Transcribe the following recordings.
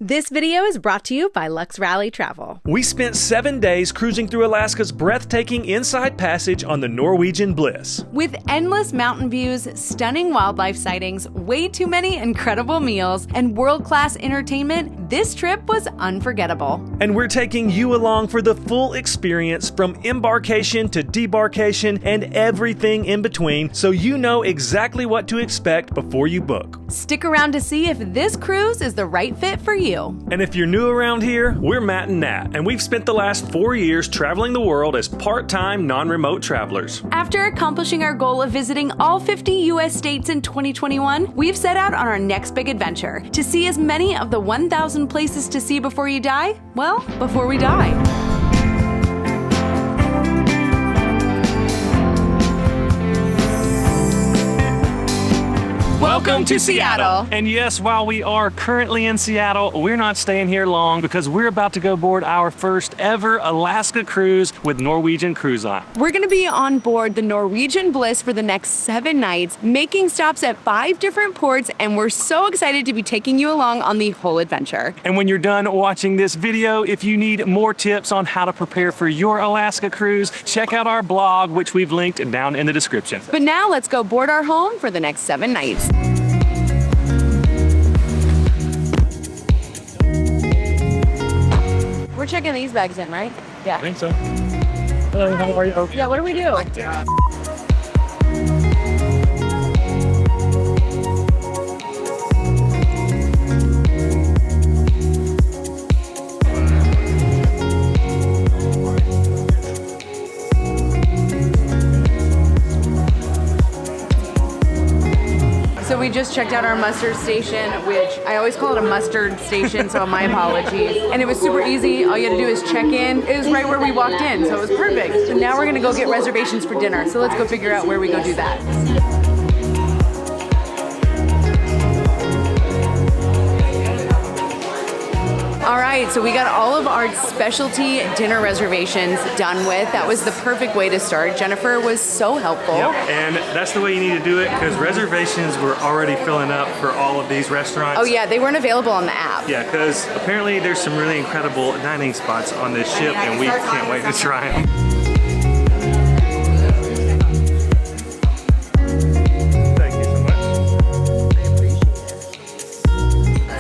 This video is brought to you by LuxRally Travel. We spent 7 days cruising through Alaska's breathtaking Inside Passage on the Norwegian Bliss. With endless mountain views, stunning wildlife sightings, way too many incredible meals, and world-class entertainment, this trip was unforgettable. And we're taking you along for the full experience from embarkation to debarkation and everything in between, so you know exactly what to expect before you book. Stick around to see if this cruise is the right fit for you. And if you're new around here, we're Matt and Nat, and we've spent the last 4 years traveling the world as part-time, non-remote travelers. After accomplishing our goal of visiting all 50 U.S. states in 2021, we've set out on our next big adventure to see as many of the 1,000 places to see before you die, well, before we die. Welcome to Seattle. And yes, while we are currently in Seattle, we're not staying here long because we're about to go board our first ever Alaska cruise with Norwegian Cruise Line. We're going to be on board the Norwegian Bliss for the next 7 nights, making stops at 5 different ports, and we're so excited to be taking you along on the whole adventure. And when you're done watching this video, if you need more tips on how to prepare for your Alaska cruise, check out our blog, which we've linked down in the description. But now let's go board our home for the next 7 nights. We're checking these bags in, right? Yeah. I think so. Hello, how are you? Yeah, what do we do? So we just checked out our mustard station, which I always call it a mustard station, so my apologies. And it was super easy. All you had to do is check in. It was right where we walked in, so it was perfect. So now we're gonna go get reservations for dinner. So let's go figure out where we go do that. All right, so we got all of our specialty dinner reservations done with. That was the perfect way to start. Jennifer was so helpful. Yep, and that's the way you need to do it because reservations were already filling up for all of these restaurants. Oh yeah, they weren't available on the app. Yeah, because apparently there's some really incredible dining spots on this ship and we can't wait to try them.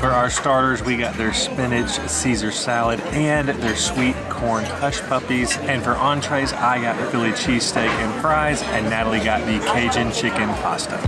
For our starters, we got their spinach Caesar salad and their sweet corn hush puppies. And for entrees, I got the Philly cheesesteak and fries, and Natalie got the Cajun chicken pasta.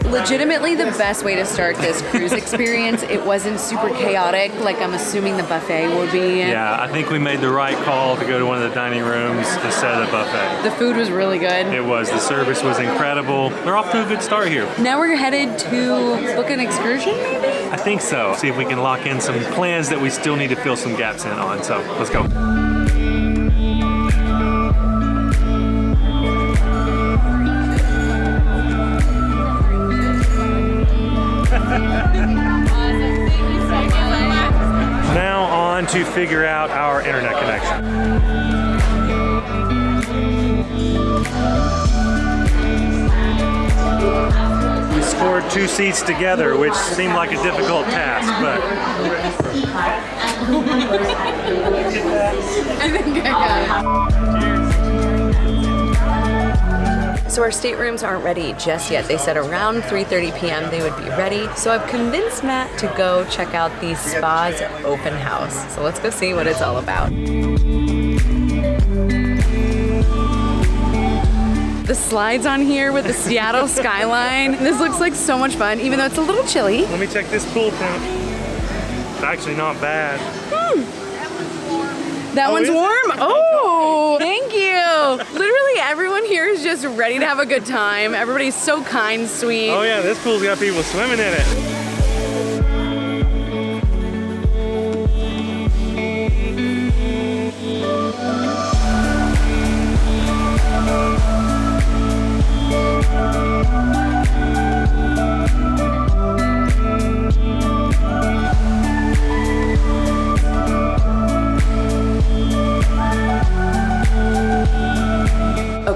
Legitimately the best way to start this cruise experience. It wasn't super chaotic like I'm assuming the buffet will be. Yeah, I think we made the right call to go to one of the dining rooms instead of the buffet. The food was really good. It was. The service was incredible. We're off to a good start here. Now we're headed to book an excursion, maybe? I think so. See if we can lock in some plans that we still need to fill some gaps in on. So let's go. Now on to figure out our internet connection. We scored 2 seats together, which seemed like a difficult task, but... I think I got it. Cheers. So our staterooms aren't ready just yet. They said around 3:30 p.m. they would be ready. So I've convinced Matt to go check out the spa's open house. So let's go see what it's all about. The slides on here with the Seattle skyline. This looks like so much fun, even though it's a little chilly. Let me check this pool tent. It's actually not bad. That one's warm? Oh, thank you. Literally everyone here is just ready to have a good time. Everybody's so kind, sweet. Oh yeah, this pool's got people swimming in it.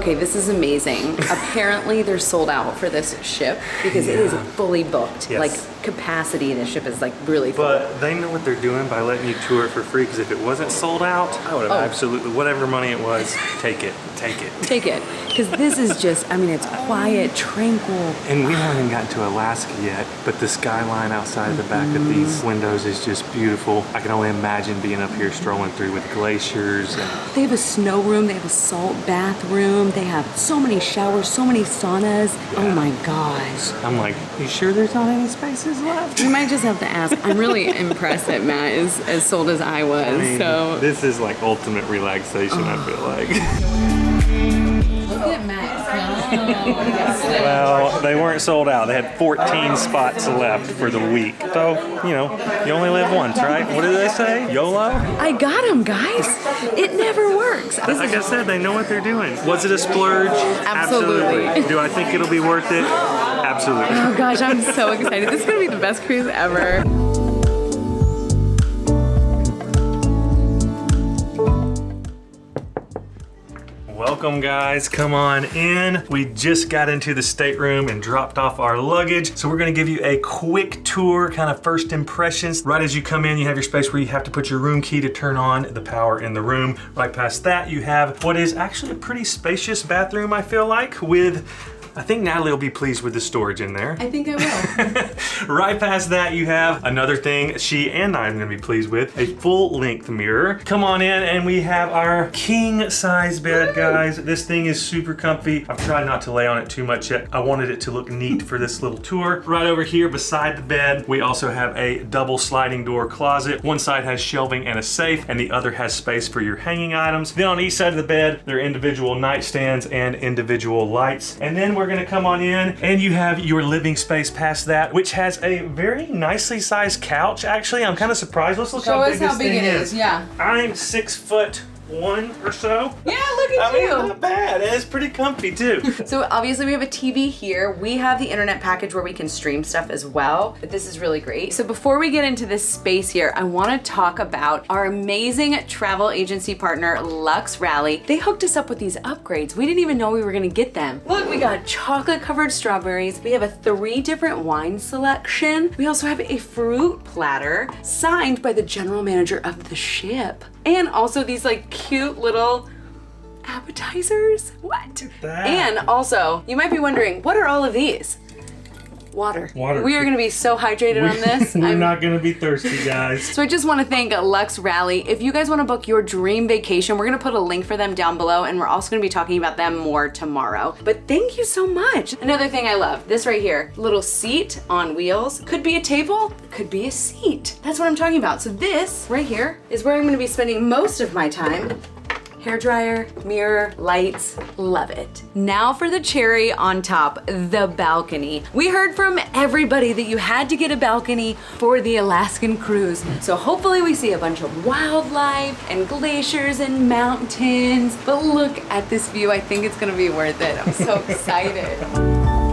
Okay, this is amazing. Apparently they're sold out for this ship because it is fully booked. Yes. Like capacity in the ship is like really full. But they know what they're doing by letting you tour it for free, because if it wasn't sold out, I would have absolutely, whatever money it was, take it. Take it. Because this is just, I mean, it's quiet, tranquil. And we haven't even gotten to Alaska yet, but the skyline outside the back of these windows is just beautiful. I can only imagine being up here strolling through with glaciers. And they have a snow room, they have a salt bathroom, they have so many showers, so many saunas. Yeah. Oh my gosh. I'm like, you sure there's not any spaces left? You might just have to ask. I'm really impressed that Matt is as sold as I was. I mean, so this is like ultimate relaxation, I feel like. Look at Matt. Well, they weren't sold out. They had 14 spots left for the week. So, you know, you only live once, right? What did they say? YOLO? I got him, guys. It never works. Like I said, they know what they're doing. Was it a splurge? Absolutely. Do I think it'll be worth it? Absolutely. Oh gosh, I'm so excited. This is going to be the best cruise ever. Welcome guys, come on in. We just got into the stateroom and dropped off our luggage. So we're gonna give you a quick tour, kind of first impressions. Right as you come in, you have your space where you have to put your room key to turn on the power in the room. Right past that, you have what is actually a pretty spacious bathroom, I feel like, with I think Natalie will be pleased with the storage in there. I think I will. Right past that, you have another thing she and I am gonna be pleased with, a full-length mirror. Come on in, and we have our king-size bed, guys. This thing is super comfy. I've tried not to lay on it too much yet. I wanted it to look neat for this little tour. Right over here beside the bed, we also have a double sliding door closet. One side has shelving and a safe, and the other has space for your hanging items. Then on each side of the bed, there are individual nightstands and individual lights. And then we're gonna come on in, and you have your living space past that, which has a very nicely sized couch. Actually, I'm kind of surprised. Let's look Show how us big how this big thing it is. Yeah. I'm 6'1" or so. Yeah, look at you. I mean, not bad. And it's pretty comfy too. So obviously we have a TV here. We have the internet package where we can stream stuff as well, but this is really great. So before we get into this space here, I want to talk about our amazing travel agency partner, LuxRally. They hooked us up with these upgrades. We didn't even know we were going to get them. Look, we got chocolate covered strawberries. We have a 3 different wine selection. We also have a fruit platter signed by the general manager of the ship. And also these like cute little appetizers. What? And also, you might be wondering, what are all of these? Water. We are gonna be so hydrated on this. I'm not gonna be thirsty, guys. So I just wanna thank LuxRally. If you guys wanna book your dream vacation, we're gonna put a link for them down below, and we're also gonna be talking about them more tomorrow. But thank you so much. Another thing I love, this right here, little seat on wheels. Could be a table, could be a seat. That's what I'm talking about. So this right here is where I'm gonna be spending most of my time. Hair dryer, mirror, lights, love it. Now for the cherry on top, the balcony. We heard from everybody that you had to get a balcony for the Alaskan cruise. So hopefully we see a bunch of wildlife and glaciers and mountains. But look at this view, I think it's gonna be worth it. I'm so excited.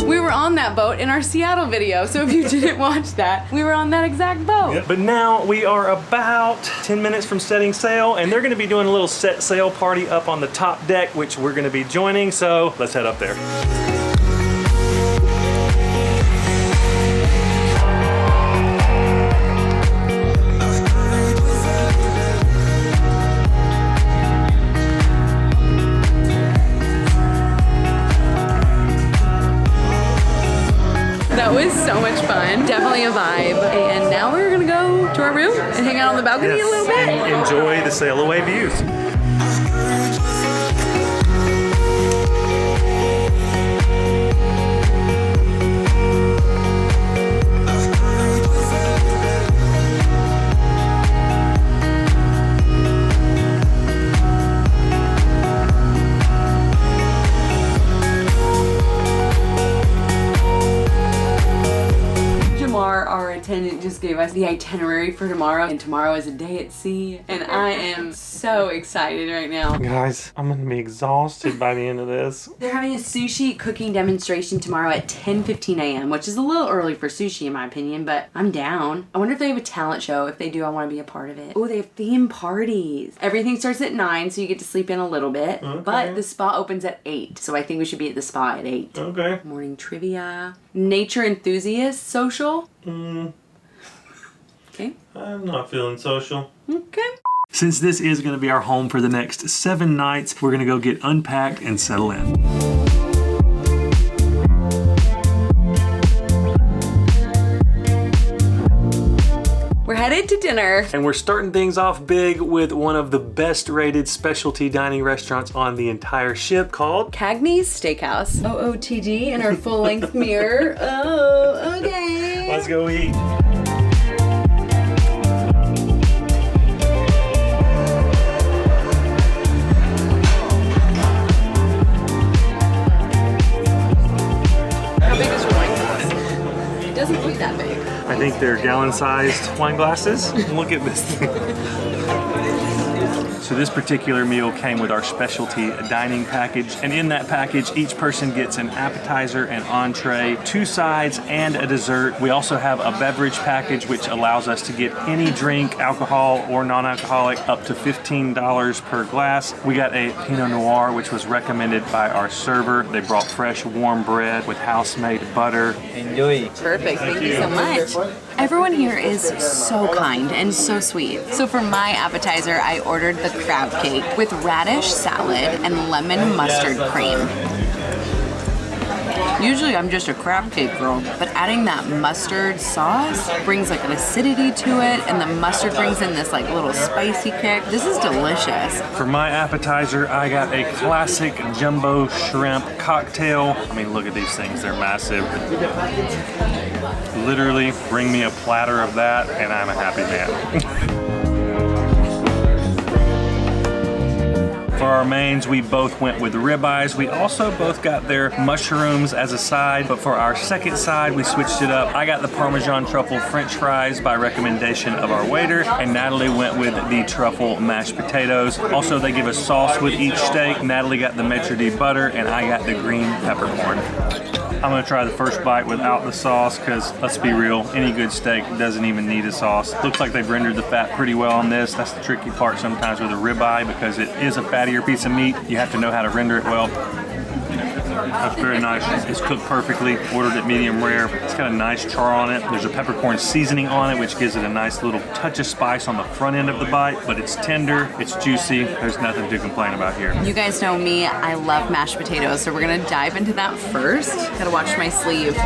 We were on that boat in our Seattle video, so if you didn't watch that, we were on that exact boat. Yep. But now we are about 10 minutes from setting sail, and they're gonna be doing a little set sail party up on the top deck, which we're gonna be joining, so let's head up there. That was so much fun. Definitely a vibe. And now we're gonna go to our room and hang out on the balcony a little bit. Enjoy the sail away views. Our attendant just gave us the itinerary for tomorrow, and tomorrow is a day at sea, and I am so excited right now. Guys, I'm gonna be exhausted by the end of this. They're having a sushi cooking demonstration tomorrow at 10:15 a.m., which is a little early for sushi in my opinion, but I'm down. I wonder if they have a talent show. If they do, I want to be a part of it. Oh, they have theme parties. Everything starts at 9, so you get to sleep in a little bit, but the spa opens at 8, so I think we should be at the spa at 8. Okay. Morning trivia. Nature enthusiast social. Okay. I'm not feeling social. Okay. Since this is going to be our home for the next 7 nights, we're going to go get unpacked and settle in. We're headed to dinner. And we're starting things off big with one of the best rated specialty dining restaurants on the entire ship called Cagney Steakhouse. OOTD in our full length mirror. Oh, okay. Let's go eat. How big is your wine glass? It doesn't look that big. I think they're gallon-sized wine glasses. Look at this thing. So this particular meal came with our specialty dining package, and in that package each person gets an appetizer, an entree, 2 sides, and a dessert. We also have a beverage package which allows us to get any drink, alcohol or non-alcoholic, up to $15 per glass. We got a Pinot Noir which was recommended by our server. They brought fresh warm bread with house-made butter. Enjoy. Perfect, thank you so much. Everyone here is so kind and so sweet. So for my appetizer, I ordered the crab cake with radish salad and lemon mustard cream. Usually I'm just a crab cake girl, but adding that mustard sauce brings like an acidity to it, and the mustard brings in this like little spicy kick. This is delicious. For my appetizer, I got a classic jumbo shrimp cocktail. I mean, look at these things, they're massive. Literally, bring me a platter of that and I'm a happy man. For our mains, we both went with ribeyes. We also both got their mushrooms as a side, but for our second side, we switched it up. I got the Parmesan truffle French fries by recommendation of our waiter, and Natalie went with the truffle mashed potatoes. Also, they give a sauce with each steak. Natalie got the maitre d' butter, and I got the green peppercorn. I'm gonna try the first bite without the sauce because, let's be real, any good steak doesn't even need a sauce. Looks like they've rendered the fat pretty well on this. That's the tricky part sometimes with a ribeye because it is a fattier piece of meat. You have to know how to render it well. That's very nice. It's cooked perfectly. Ordered it medium rare. It's got a nice char on it. There's a peppercorn seasoning on it, which gives it a nice little touch of spice on the front end of the bite, but it's tender, it's juicy. There's nothing to complain about here. You guys know me, I love mashed potatoes, so we're gonna dive into that first. Gotta watch my sleeve.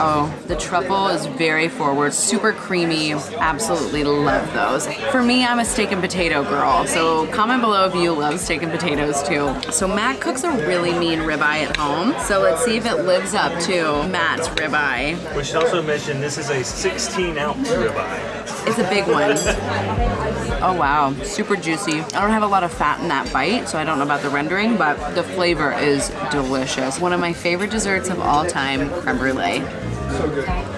Oh, the truffle is very forward, super creamy. Absolutely love those. For me, I'm a steak and potato girl, so comment below if you love steak and potatoes too. So Matt cooks a really mean ribeye at home, so let's see if it lives up to Matt's ribeye. We should also mention this is a 16-ounce ribeye. It's a big one. Oh wow, super juicy. I don't have a lot of fat in that bite, so I don't know about the rendering, but the flavor is delicious. One of my favorite desserts of all time, creme brulee.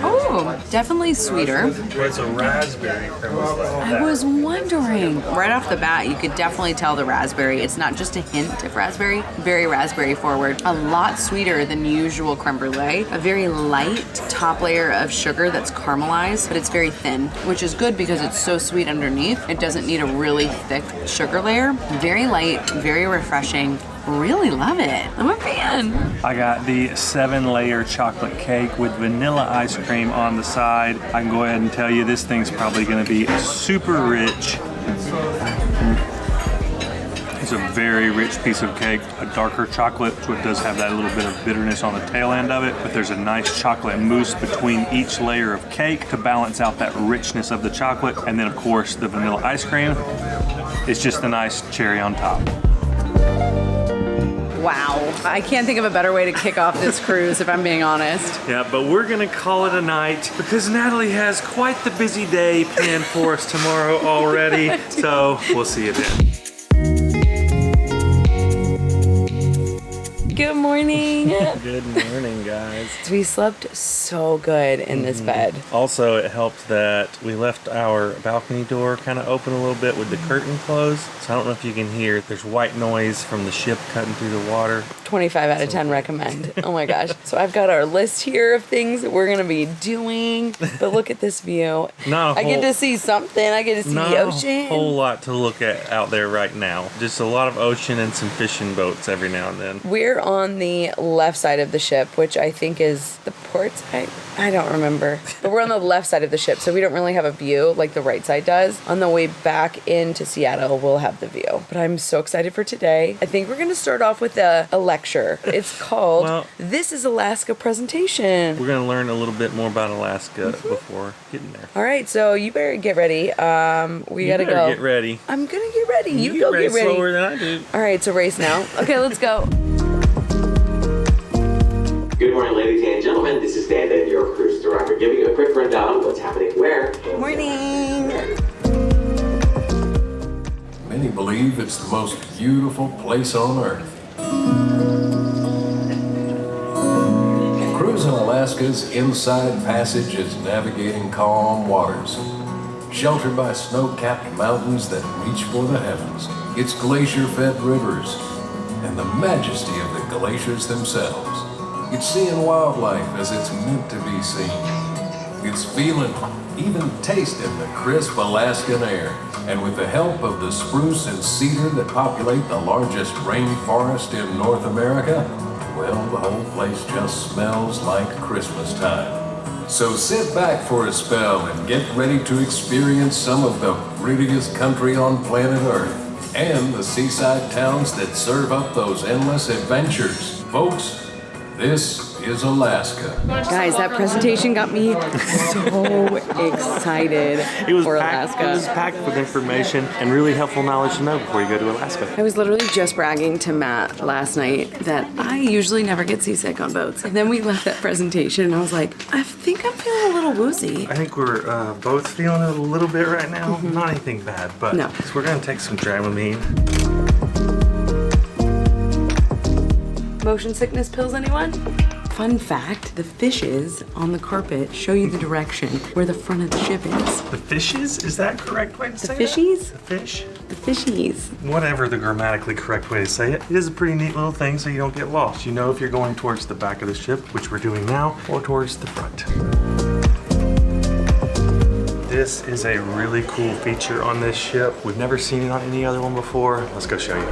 Oh, definitely sweeter. It's a raspberry creme brulee. I was wondering. Right off the bat, you could definitely tell the raspberry. It's not just a hint of raspberry, very raspberry forward. A lot sweeter than usual creme brulee. A very light top layer of sugar that's caramelized, but it's very thin, which is good because it's so sweet underneath. It doesn't need a really thick sugar layer. Very light, very refreshing. Really love it. I'm a fan. I got the 7-layer chocolate cake with vanilla ice cream on the side. I can go ahead and tell you this thing's probably gonna be super rich. It's a very rich piece of cake, a darker chocolate, so it does have that little bit of bitterness on the tail end of it, but there's a nice chocolate mousse between each layer of cake to balance out that richness of the chocolate. And then of course the vanilla ice cream is just a nice cherry on top. Wow. I can't think of a better way to kick off this cruise, if I'm being honest. Yeah, but we're gonna call it a night because Natalie has quite the busy day planned for us tomorrow already. So we'll see you then. Good morning. Good morning, guys. We slept so good in this bed. Also, it helped that we left our balcony door kind of open a little bit with the curtain closed. So I don't know if you can hear, there's white noise from the ship cutting through the water. 25 out of 10 recommend. Oh my gosh. So I've got our list here of things that we're going to be doing. But look at this view. I get to see something. I get to see the ocean. Not a whole lot to look at out there right now. Just a lot of ocean and some fishing boats every now and then. We're on the left side of the ship, which I think is the port side. I don't remember. But we're on the left side of the ship, so we don't really have a view like the right side does. On the way back into Seattle, we'll have the view. But I'm so excited for today. I think we're going to start off with a lecture. It's called This is Alaska Presentation. We're going to learn a little bit more about Alaska before getting there. All right, so you better get ready. We got to go. Get ready. I'm going to get ready. You go get ready. Slower than I do. All right, so race now. Okay, let's go. Good morning, ladies and gentlemen. This is Dan, your cruise director, giving you a quick rundown of what's happening where. Morning. Many believe it's the most beautiful place on earth. Cruising Alaska's Inside Passage is navigating calm waters, sheltered by snow-capped mountains that reach for the heavens. It's glacier-fed rivers and the majesty of the glaciers themselves. It's seeing wildlife as it's meant to be seen. It's feeling, even tasting the crisp Alaskan air. And with the help of the spruce and cedar that populate the largest rainforest in North America, well, the whole place just smells like Christmas time. So sit back for a spell and get ready to experience some of the prettiest country on planet Earth and the seaside towns that serve up those endless adventures. Folks, this is Alaska. Guys, that presentation got me so excited for Alaska. It was packed with information and really helpful knowledge to know before you go to Alaska. I was literally just bragging to Matt last night that I usually never get seasick on boats. And then we left that presentation and I was like, I think I'm feeling a little woozy. I think we're both feeling it a little bit right now. Not anything bad, but no. So we're going to take some Dramamine. Motion sickness pills, anyone? Fun fact, the fishes on the carpet show you the direction where the front of the ship is. The fishes? Is that correct way to say fishies? That? The fish? The fishies. Whatever the grammatically correct way to say it. It is a pretty neat little thing so you don't get lost. You know if you're going towards the back of the ship, which we're doing now, or towards the front. This is a really cool feature on this ship. We've never seen it on any other one before. Let's go show you.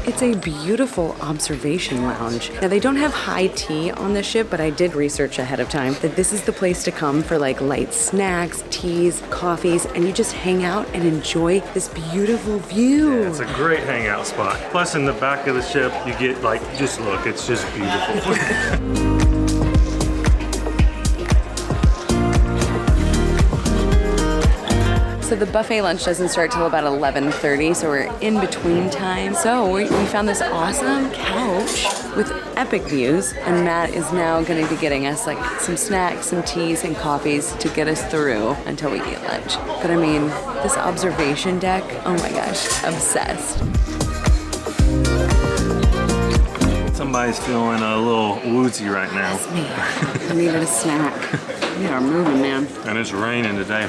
It's a beautiful observation lounge. Now, they don't have high tea on the ship, but I did research ahead of time that this is the place to come for like light snacks, teas, coffees, and you just hang out and enjoy this beautiful view. Yeah, it's a great hangout spot. Plus, in the back of the ship, you get like, just look, it's just beautiful. So the buffet lunch doesn't start till about 11:30, so we're in between time. So we found this awesome couch with epic views, and Matt is now going to be getting us like some snacks, some teas, and coffees to get us through until we eat lunch. But I mean, this observation deck, oh my gosh, obsessed. Somebody's feeling a little woozy right now. That's me. I needed a snack. We are moving, man. And it's raining today.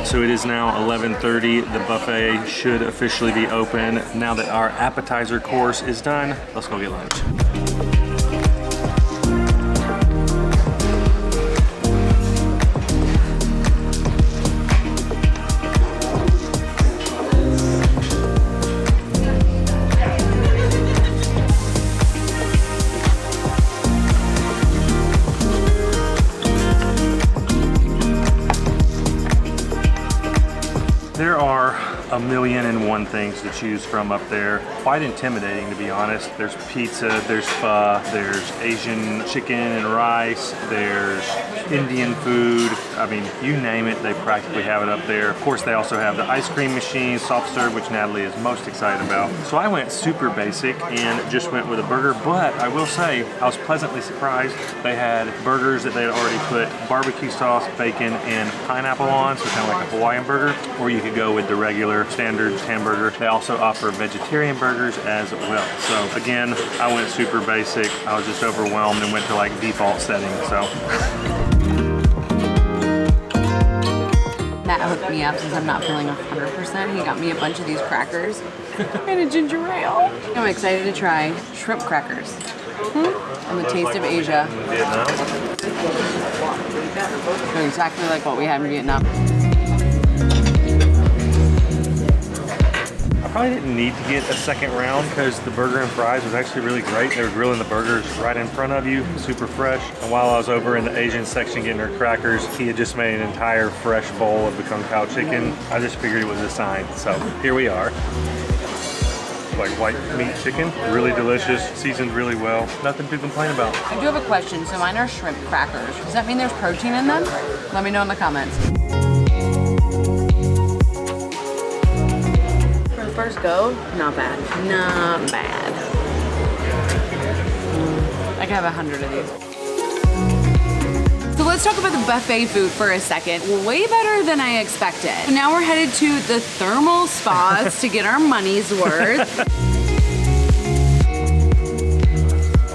So it is now 11:30. The buffet should officially be open. Now that our appetizer course is done, let's go get lunch. There are a million and one things to choose from up there. Quite intimidating, to be honest. There's pizza, there's pho, there's Asian chicken and rice, there's Indian food. I mean, you name it, they practically have it up there. Of course, they also have the ice cream machine, soft serve, which Natalie is most excited about. So I went super basic and just went with a burger, but I will say, I was pleasantly surprised. They had burgers that they had already put barbecue sauce, bacon, and pineapple on, so kind of like a Hawaiian burger, or you could go with the regular standard hamburger. They also offer vegetarian burgers as well. So again, I went super basic. I was just overwhelmed and went to like default settings, so. Matt hooked me up since I'm not feeling 100%. He got me a bunch of these crackers and a ginger ale. I'm excited to try shrimp crackers. And the taste of Asia. Vietnam. They're exactly like what we had in Vietnam. I probably didn't need to get a second round because the burger and fries was actually really great. They were grilling the burgers right in front of you, super fresh. And while I was over in the Asian section getting her crackers, he had just made an entire fresh bowl of the Kung Pao chicken. I just figured it was a sign. So here we are. Like white meat chicken, really delicious, seasoned really well. Nothing to complain about. I do have a question. So mine are shrimp crackers. Does that mean there's protein in them? Let me know in the comments. For the first go, not bad. Not bad. I could have 100 of these. So let's talk about the buffet food for a second. Way better than I expected. So now we're headed to the thermal spas to get our money's worth.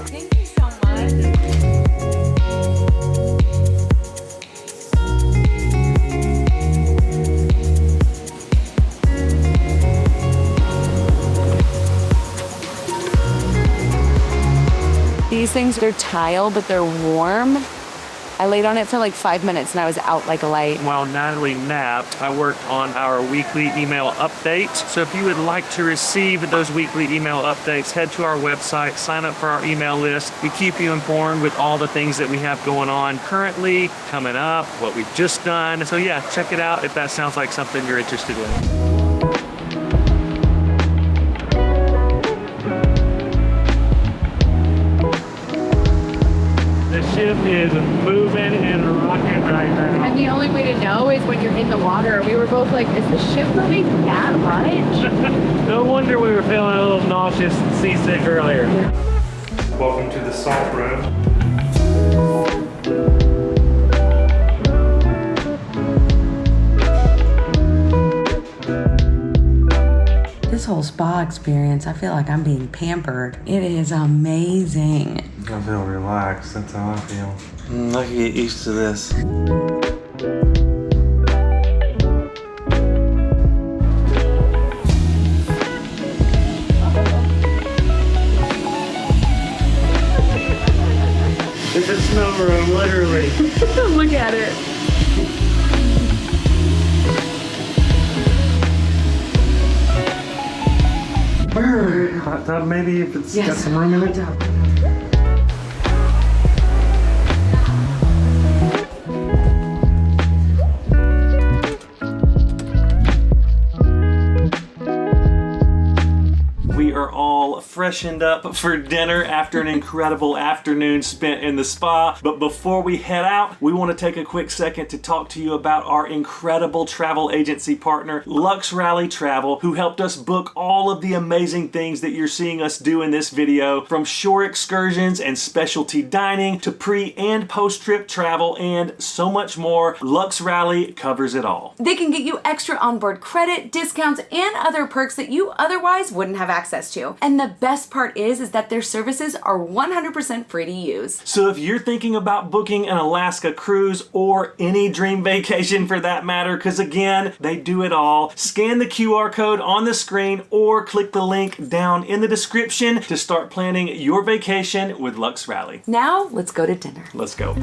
Thank you so much. These things are tile, but they're warm. I laid on it for like 5 minutes and I was out like a light. While Natalie napped, I worked on our weekly email update. So if you would like to receive those weekly email updates, head to our website, sign up for our email list. We keep you informed with all the things that we have going on currently, coming up, what we've just done. So yeah, check it out if that sounds like something you're interested in. The ship is moving and rocking right now. And the only way to know is when you're in the water. We were both like, is the ship moving that much? No wonder we were feeling a little nauseous and seasick earlier. Welcome to the salt room. This whole spa experience, I feel like I'm being pampered. It is amazing. I feel relaxed, that's how I feel. I can get used to this. It's a snow room, literally. Look at it. Hot tub maybe, if it's got some room in it. We are all freshened up for dinner after an incredible afternoon spent in the spa. But before we head out, we want to take a quick second to talk to you about our incredible travel agency partner, LuxRally Travel, who helped us book all of the amazing things that you're seeing us do in this video, from shore excursions and specialty dining to pre and post-trip travel and so much more. LuxRally covers it all. They can get you extra onboard credit, discounts, and other perks that you otherwise wouldn't have access to. And the best part is that their services are 100% free to use. So if you're thinking about booking an Alaska cruise or any dream vacation for that matter, because again, they do it all, scan the QR code on the screen or click the link down in the description to start planning your vacation with LuxRally. Now, let's go to dinner. Let's go.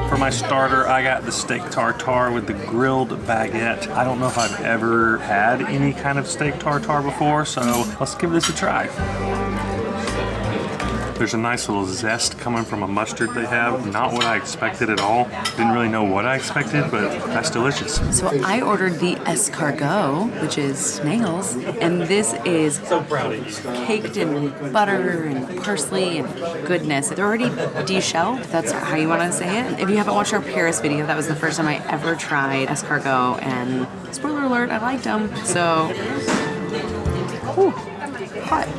For my starter, I got the steak tartare with the grilled baguette. I don't know if I've ever had any kind of steak tartare before, so let's give this a try. There's a nice little zest coming from a mustard they have. Not what I expected at all. Didn't really know what I expected, but that's delicious. So I ordered the escargot, which is snails, and this is So proud of you. caked in butter and parsley and goodness. They're already deshelled, if that's how you want to say it. If you haven't watched our Paris video, that was the first time I ever tried escargot, and spoiler alert, I liked them. So, ooh, hot.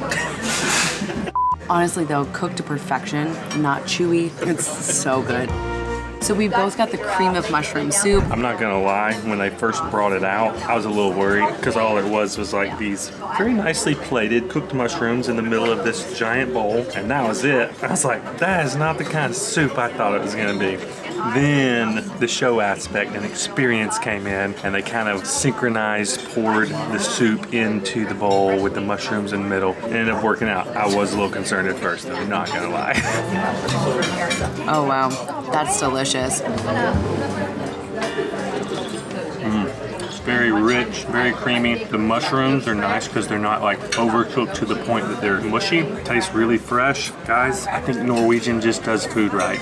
Honestly though, cooked to perfection, not chewy. It's so good. So we both got the cream of mushroom soup. I'm not gonna lie, when they first brought it out, I was a little worried because all it was like these very nicely plated cooked mushrooms in the middle of this giant bowl, and that was it. I was like, that is not the kind of soup I thought it was gonna be. Then the show aspect and experience came in, and they kind of synchronized, poured the soup into the bowl with the mushrooms in the middle. It ended up working out. I was a little concerned at first, I'm not gonna lie. Oh wow, that's delicious. It's very rich, very creamy. The mushrooms are nice because they're not like overcooked to the point that they're mushy. Tastes really fresh. Guys, I think Norwegian just does food right.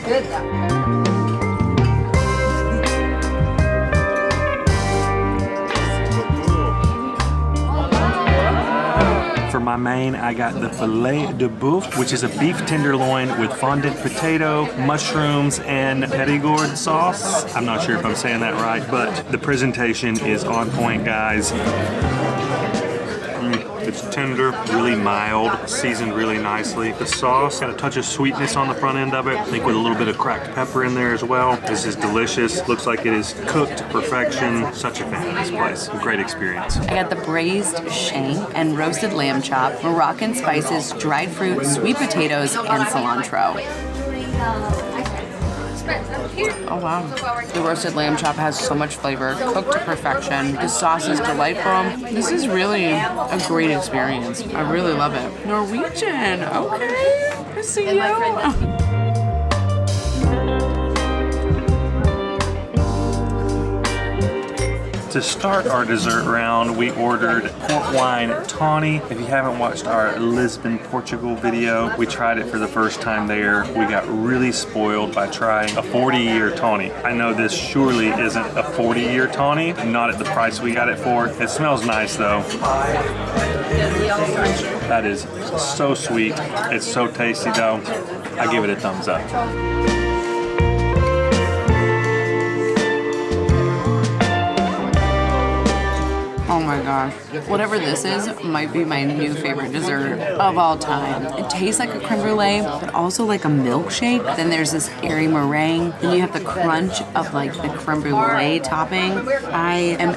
For my main, I got the Filet de Boeuf, which is a beef tenderloin with fondant potato, mushrooms, and Perigord sauce. I'm not sure if I'm saying that right, but the presentation is on point, guys. It's tender, really mild, seasoned really nicely. The sauce got a touch of sweetness on the front end of it. I think with a little bit of cracked pepper in there as well. This is delicious. Looks like it is cooked to perfection. Such a fan of this place. Great experience. I got the braised shank and roasted lamb chop, Moroccan spices, dried fruit, sweet potatoes, and cilantro. Oh wow. The roasted lamb chop has so much flavor, cooked to perfection. The sauce is delightful. This is really a great experience. I really love it. Norwegian, okay. I see you. To start our dessert round, we ordered port wine tawny. If you haven't watched our Lisbon, Portugal video, we tried it for the first time there. We got really spoiled by trying a 40-year tawny. I know this surely isn't a 40-year tawny, not at the price we got it for. It smells nice though. That is so sweet. It's so tasty though. I give it a thumbs up. Oh my gosh. Whatever this is might be my new favorite dessert of all time. It tastes like a creme brulee, but also like a milkshake. Then there's this airy meringue. Then you have the crunch of like the creme brulee topping. I am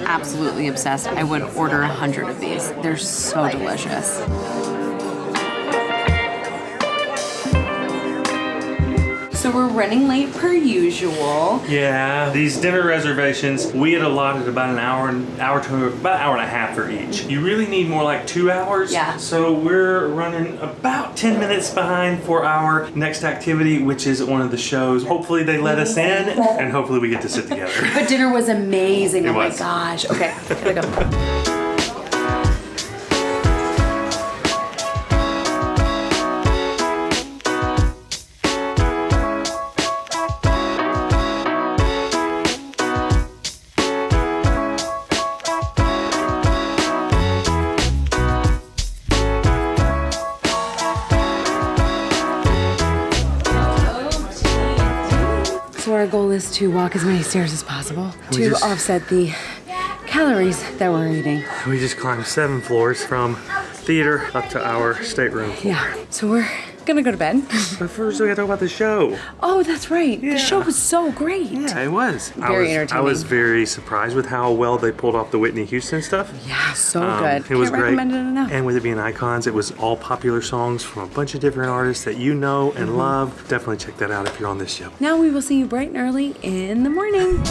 absolutely obsessed. I would order 100 of these. They're so delicious. So we're running late per usual. Yeah, these dinner reservations, we had allotted about an hour and a half for each. You really need more like 2 hours. Yeah. So we're running about 10 minutes behind for our next activity, which is one of the shows. Hopefully they let us in, and hopefully we get to sit together. But dinner was amazing. Oh my was. gosh. Okay, gotta go. Our goal is to walk as many stairs as possible to offset the calories that we're eating. We just climbed 7 floors from theater up to our stateroom. Yeah, so we're gonna go to bed. But first we gotta talk about the show. Oh, that's right. Yeah. The show was so great. Yeah, it was. Very I entertaining. was very surprised with how well they pulled off the Whitney Houston stuff. Yeah, so good. It was Can't great. recommend it enough. And with it being icons, it was all popular songs from a bunch of different artists that you know and love. Definitely check that out if you're on this show. Now we will see you bright and early in the morning.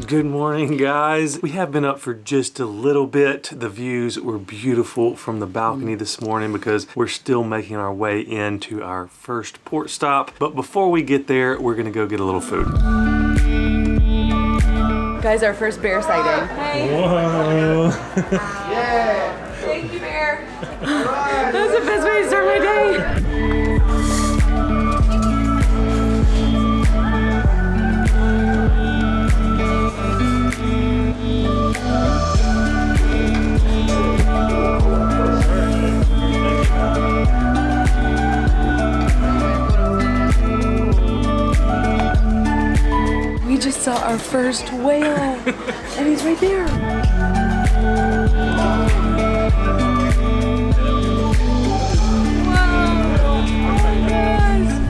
Good morning, guys. We have been up for just a little bit. The views were beautiful from the balcony this morning because we're still making our way into our first port stop. But before we get there, we're gonna go get a little food. Guys, our first bear sighting. Whoa. Thank you, bear. That's the best way to start my day. We just saw our first whale, and he's right there.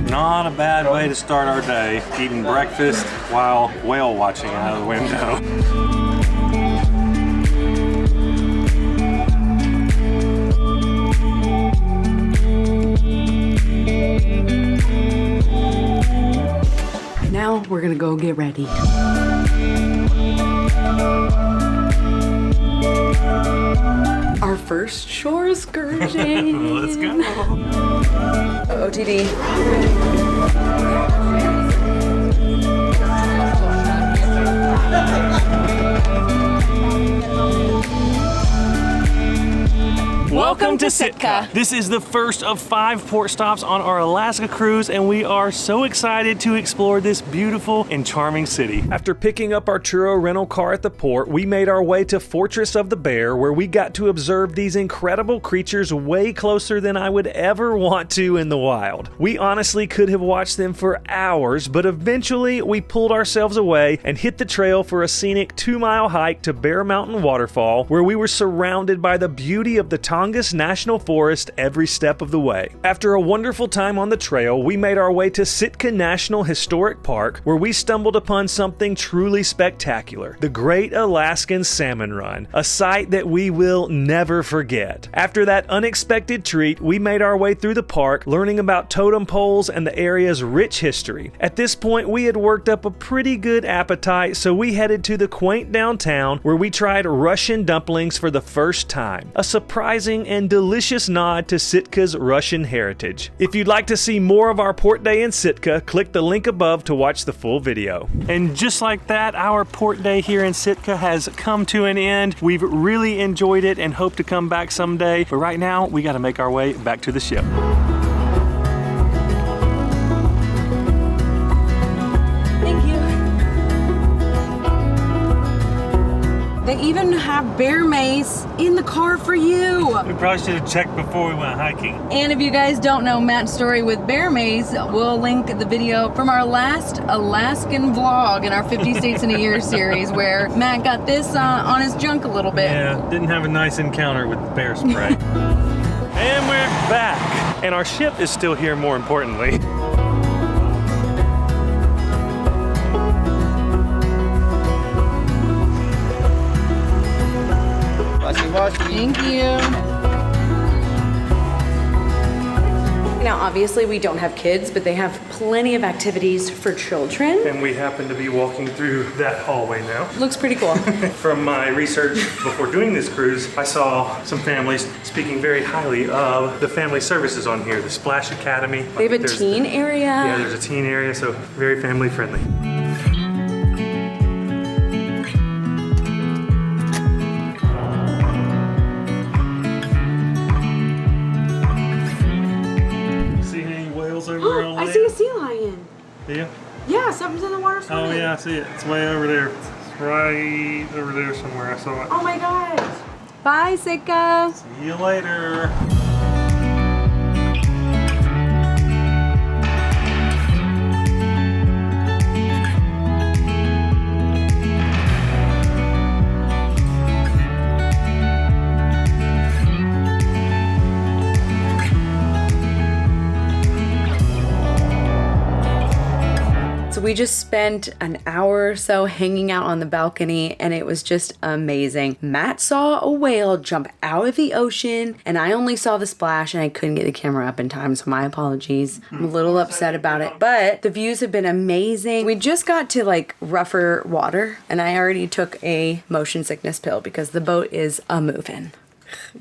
Not a bad way to start our day, eating breakfast while whale watching out of the window. Now we're gonna go get ready. Our first shore excursion. Let's go. OTD. Welcome to Sitka. This is the first of 5 port stops on our Alaska cruise, and we are so excited to explore this beautiful and charming city. After picking up our Truro rental car at the port, we made our way to Fortress of the Bear, where we got to observe these incredible creatures way closer than I would ever want to in the wild. We honestly could have watched them for hours, but eventually we pulled ourselves away and hit the trail for a scenic 2-mile hike to Bear Mountain Waterfall, where we were surrounded by the beauty of the Tongass National Forest every step of the way. After a wonderful time on the trail, we made our way to Sitka National Historic Park, where we stumbled upon something truly spectacular, the Great Alaskan Salmon Run, a sight that we will never forget. After that unexpected treat, we made our way through the park, learning about totem poles and the area's rich history. At this point, we had worked up a pretty good appetite, so we headed to the quaint downtown, where we tried Russian dumplings for the first time, a surprising and delicious nod to Sitka's Russian heritage. If you'd like to see more of our port day in Sitka, click the link above to watch the full video. And just like that, our port day here in Sitka has come to an end. We've really enjoyed it and hope to come back someday, but right now we got to make our way back to the ship. They even have bear mace in the car for you. We probably should have checked before we went hiking. And if you guys don't know Matt's story with bear mace, we'll link the video from our last Alaskan vlog in our 50 States in a Year series, where Matt got this on his junk a little bit. Yeah, didn't have a nice encounter with the bear spray. And we're back. And our ship is still here, more importantly. Thank you. Now, obviously, we don't have kids, but they have plenty of activities for children. And we happen to be walking through that hallway now. Looks pretty cool. From my research before doing this cruise, I saw some families speaking very highly of the family services on here, the Splash Academy. They have a teen area. Yeah, there's a teen area, so very family friendly. I see a sea lion. Do you? Yeah, something's in the water swimming. Oh yeah, I see it. It's way over there. It's right over there somewhere. I saw it. Oh my gosh. Bye, Sitka. See you later. We just spent an hour or so hanging out on the balcony, and it was just amazing. Matt saw a whale jump out of the ocean, and I only saw the splash, and I couldn't get the camera up in time, so my apologies. I'm a little upset about it, but the views have been amazing. We just got to like rougher water, and I already took a motion sickness pill because the boat is a-moving.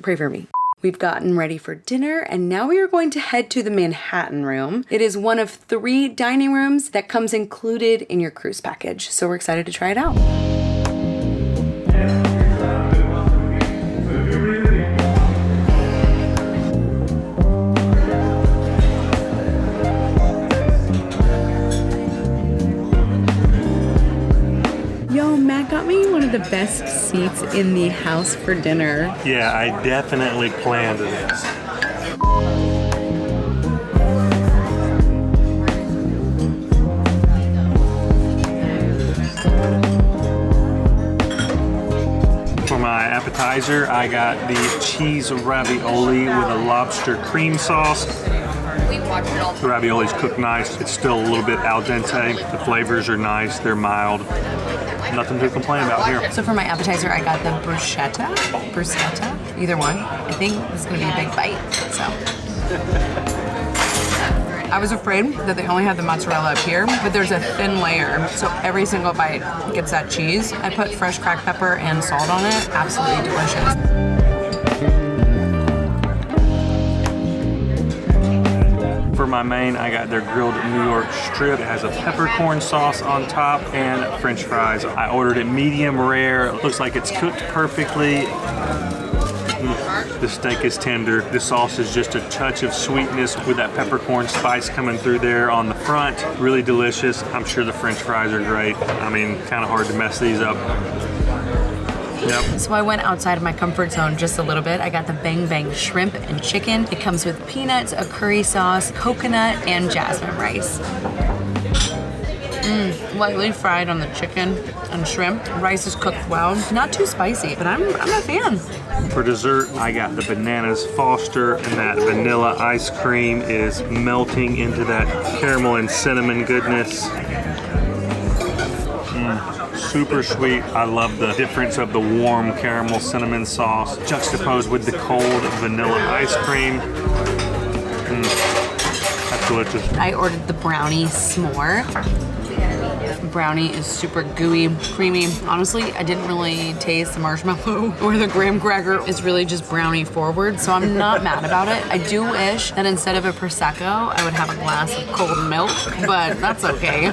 Pray for me. We've gotten ready for dinner, and now we are going to head to the Manhattan room. It is one of 3 dining rooms that comes included in your cruise package, so we're excited to try it out. Yo, Matt got me one of the best seats in the house for dinner. Yeah, I definitely planned this. For my appetizer, appetizer, I got the cheese ravioli with a lobster cream sauce. The ravioli's cooked nice. It's still a little bit al dente. The flavors are nice. They're mild. Nothing to complain about here. So for my appetizer, I got the bruschetta, either one. I think this is gonna be a big bite, so. I was afraid that they only had the mozzarella up here, but there's a thin layer, so every single bite gets that cheese. I put fresh cracked pepper and salt on it. Absolutely delicious. For my main, I got their grilled New York strip. It has a peppercorn sauce on top and French fries. I ordered it medium rare. Looks like it's cooked perfectly. The steak is tender. The sauce is just a touch of sweetness with that peppercorn spice coming through there on the front. Really delicious. I'm sure the French fries are great. I mean, kind of hard to mess these up. Yep. So I went outside of my comfort zone just a little bit. I got the Bang Bang shrimp and chicken. It comes with peanuts, a curry sauce, coconut, and jasmine rice. Lightly fried on the chicken and shrimp. Rice is cooked well. Not too spicy, but I'm a fan. For dessert, I got the bananas Foster, and that vanilla ice cream is melting into that caramel and cinnamon goodness. Super sweet. I love the difference of the warm caramel cinnamon sauce juxtaposed with the cold vanilla ice cream. That's delicious. I ordered the brownie s'more. Brownie is super gooey, creamy. Honestly, I didn't really taste the marshmallow or the graham cracker. It's really just brownie forward, so I'm not mad about it. I do wish that instead of a Prosecco, I would have a glass of cold milk, but that's okay.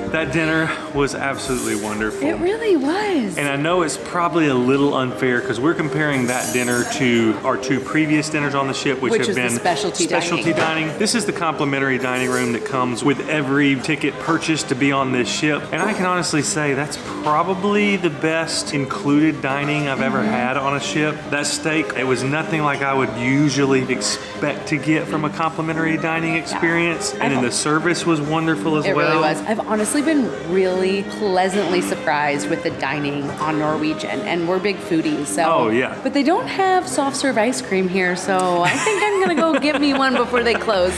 That dinner was absolutely wonderful. It really was. And I know it's probably a little unfair because we're comparing that dinner to our two previous dinners on the ship, which have been specialty dining. This is the complimentary dining room that comes with every ticket purchased to be on this ship. And I can honestly say that's probably the best included dining I've ever had on a ship. That steak, it was nothing like I would usually expect to get from a complimentary dining experience. And then the service was wonderful as well. It really was. I've honestly been really pleasantly surprised with the dining on Norwegian, and we're big foodies, so. Oh, yeah. But they don't have soft serve ice cream here, so I think I'm gonna go get me one before they close.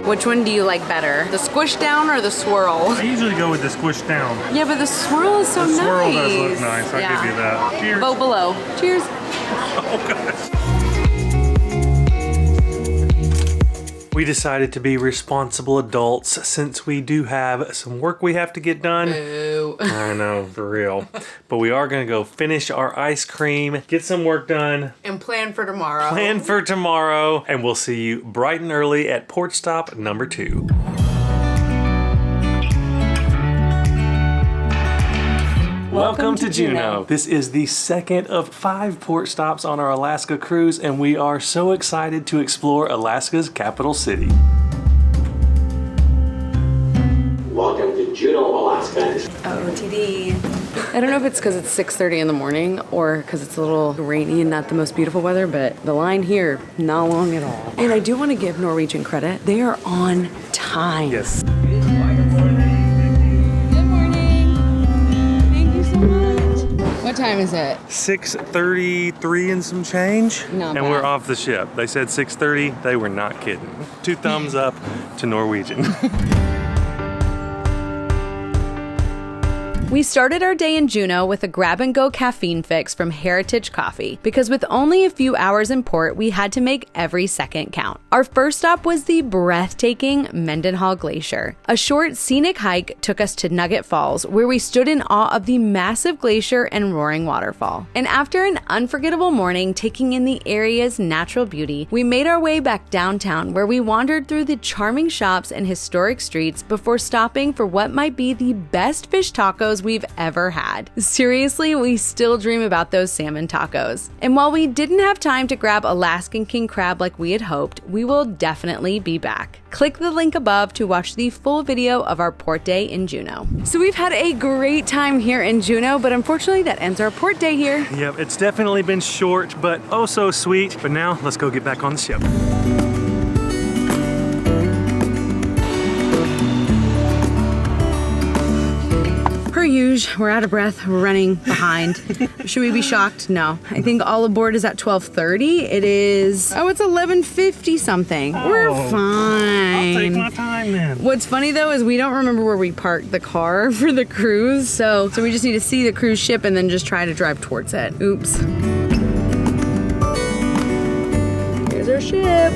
Which one do you like better? The squish down or the swirl? I usually go with the squish down. Yeah, but the swirl is so nice. The swirl does look nice. I'll give you that. Cheers. Vote below. Cheers. Oh, gosh. We decided to be responsible adults since we do have some work we have to get done. Boo. I know, for real. But we are going to go finish our ice cream, get some work done. And plan for tomorrow. And we'll see you bright and early at port stop number 2. Welcome to Juneau. This is the second of 5 port stops on our Alaska cruise, and we are so excited to explore Alaska's capital city. Welcome to Juneau, Alaska. OTD. I don't know if it's because it's 6:30 in the morning or because it's a little rainy and not the most beautiful weather, but the line here, not long at all. And I do want to give Norwegian credit. They are on time. Yes. What time is it? 6:33 and some change. Not and bad. we're off the ship. They said 6:30. They were not kidding. 2 thumbs up to Norwegian. We started our day in Juneau with a grab-and-go caffeine fix from Heritage Coffee, because with only a few hours in port, we had to make every second count. Our first stop was the breathtaking Mendenhall Glacier. A short, scenic hike took us to Nugget Falls, where we stood in awe of the massive glacier and roaring waterfall. And after an unforgettable morning taking in the area's natural beauty, we made our way back downtown, where we wandered through the charming shops and historic streets before stopping for what might be the best fish tacos tacos we've ever had. Seriously, we still dream about those salmon tacos. And while we didn't have time to grab Alaskan king crab like we had hoped, we will definitely be back. Click the link above to watch the full video of our port day in Juneau. So we've had a great time here in Juneau, but unfortunately that ends our port day here. Yep, it's definitely been short, but oh so sweet. But now let's go get back on the ship. Per usual, we're out of breath, we're running behind. Should we be shocked? No. I think all aboard is at 12:30. It is, it's 11:50 something. We're fine. I'll take my time then. What's funny though is we don't remember where we parked the car for the cruise, so we just need to see the cruise ship and then just try to drive towards it. Oops. Here's our ship.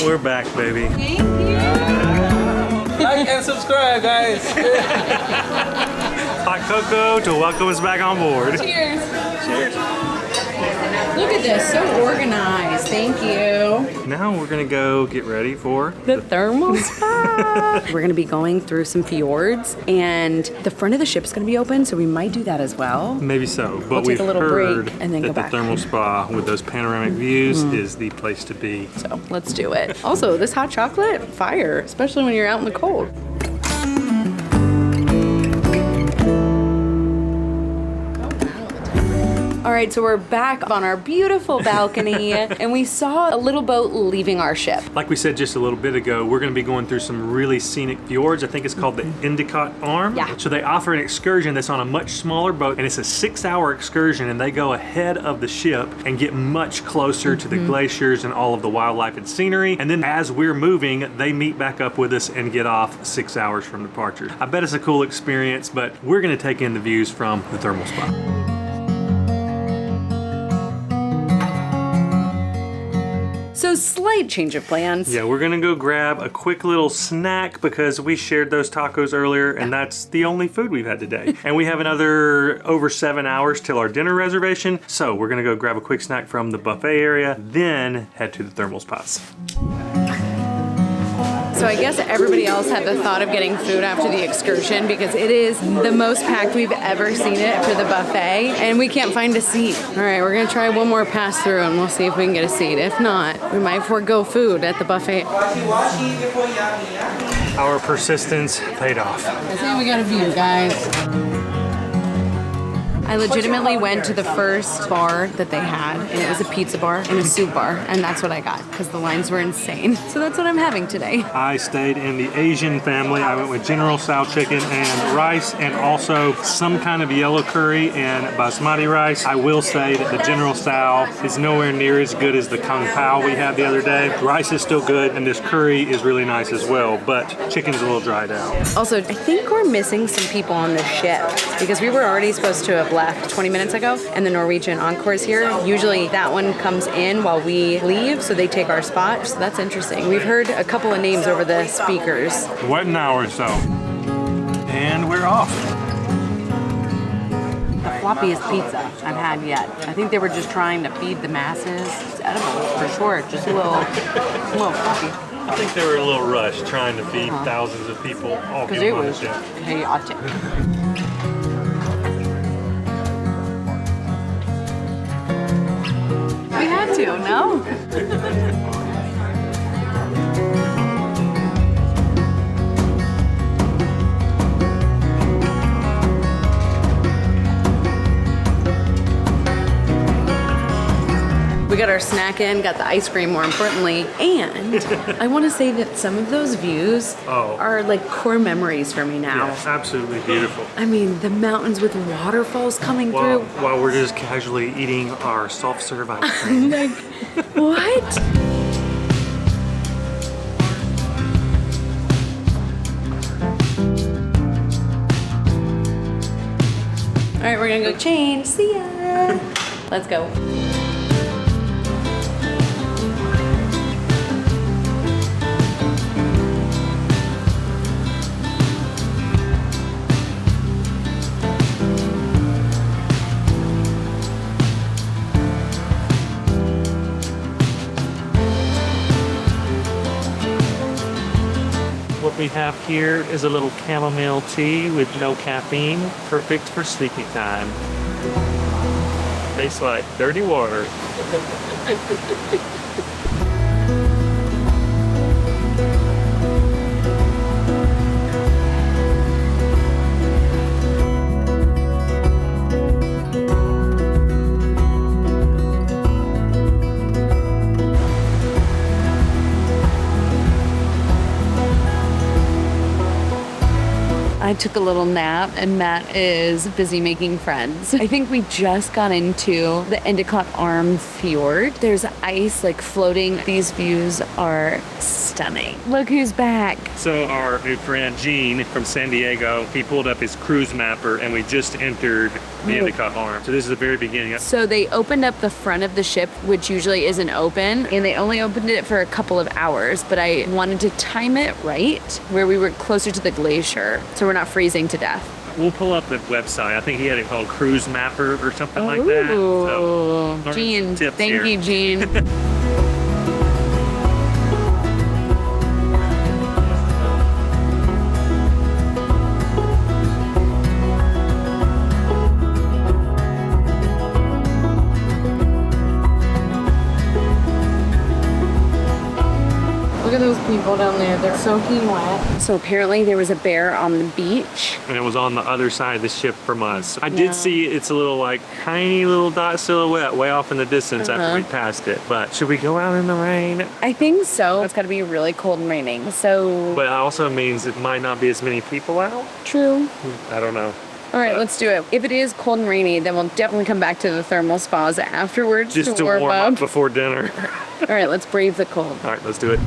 We're back, baby. Thank you. Like and subscribe, guys. Hot cocoa to welcome us back on board. Cheers. Cheers. Look at this, so organized. Thank you. Now we're gonna go get ready for The thermal spa. We're gonna be going through some fjords, and the front of the ship's gonna be open, so we might do that as well. maybe so, but We'll take we've a little heard break and then that go back. the thermal spa with those panoramic views is the place to be. So let's do it. Also, this hot chocolate, fire, especially when you're out in the cold. All right, so we're back on our beautiful balcony, and we saw a little boat leaving our ship. Like we said just a little bit ago, we're going to be going through some really scenic fjords. I think it's called the Endicott Arm. Yeah. So they offer an excursion that's on a much smaller boat, and it's a 6-hour excursion, and they go ahead of the ship and get much closer to the glaciers and all of the wildlife and scenery. And then as we're moving, they meet back up with us and get off 6 hours from departure. I bet it's a cool experience, but we're going to take in the views from the thermal spa. So slight change of plans. Yeah, we're gonna go grab a quick little snack because we shared those tacos earlier and that's the only food we've had today. And we have another over 7 hours till our dinner reservation. So we're gonna go grab a quick snack from the buffet area, then head to the thermal spas. So I guess everybody else had the thought of getting food after the excursion because it is the most packed we've ever seen it for the buffet, and we can't find a seat. All right, we're gonna try one more pass through and we'll see if we can get a seat. If not, we might forego food at the buffet. Our persistence paid off. I think we got a view, guys. I legitimately went to the first bar that they had, and it was a pizza bar and a soup bar, and that's what I got because the lines were insane. So that's what I'm having today. I stayed in the Asian family. I went with General Tso chicken and rice and also some kind of yellow curry and basmati rice. I will say that the General Tso is nowhere near as good as the Kung Pao we had the other day. Rice is still good and this curry is really nice as well, but chicken's a little dried out. Also, I think we're missing some people on the ship because we were already supposed to have left 20 minutes ago, and the Norwegian Encore is here. Usually that one comes in while we leave, so they take our spot. So that's interesting. We've heard a couple of names over the speakers. What an hour or so. And we're off. The floppiest pizza I've had yet. I think they were just trying to feed the masses. It's edible for sure, just a little floppy. I think they were a little rushed trying to feed thousands of people all Because in it one was ship. chaotic. We had to, no? We got our snack in, got the ice cream more importantly, and I want to say that some of those views are like core memories for me now. Yeah, absolutely beautiful. I mean, the mountains with waterfalls coming through. While we're just casually eating our self-serve ice cream. Like, what? All right, we're gonna go change. See ya. Let's go. we have here is a little chamomile tea with no caffeine, perfect for sleepy time. Tastes like dirty water. I took a little nap and Matt is busy making friends. I think we just got into the Endicott Arm fjord. There's ice like floating. These views are stunning. Look who's back. So our new friend Gene from San Diego, he pulled up his cruise mapper and we just entered the Endicott Arm. So this is the very beginning. So they opened up the front of the ship, which usually isn't open, and they only opened it for a couple of hours, but I wanted to time it right where we were closer to the glacier so we're not freezing to death. We'll pull up the website. I think he had it called Cruise Mapper or something like that. So, Gene, tips thank here. you, Gene. Look at those people down there. They're soaking wet. So apparently there was a bear on the beach. And it was on the other side of the ship from us. I did see it's a little like tiny little dot silhouette way off in the distance after we passed it. But should we go out in the rain? I think so. It's got to be really cold and raining. So But it also means it might not be as many people out. true. I don't know. All right, let's do it. If it is cold and rainy, then we'll definitely come back to the thermal spas afterwards Just to warm up before dinner. All right, let's brave the cold. All right, let's do it.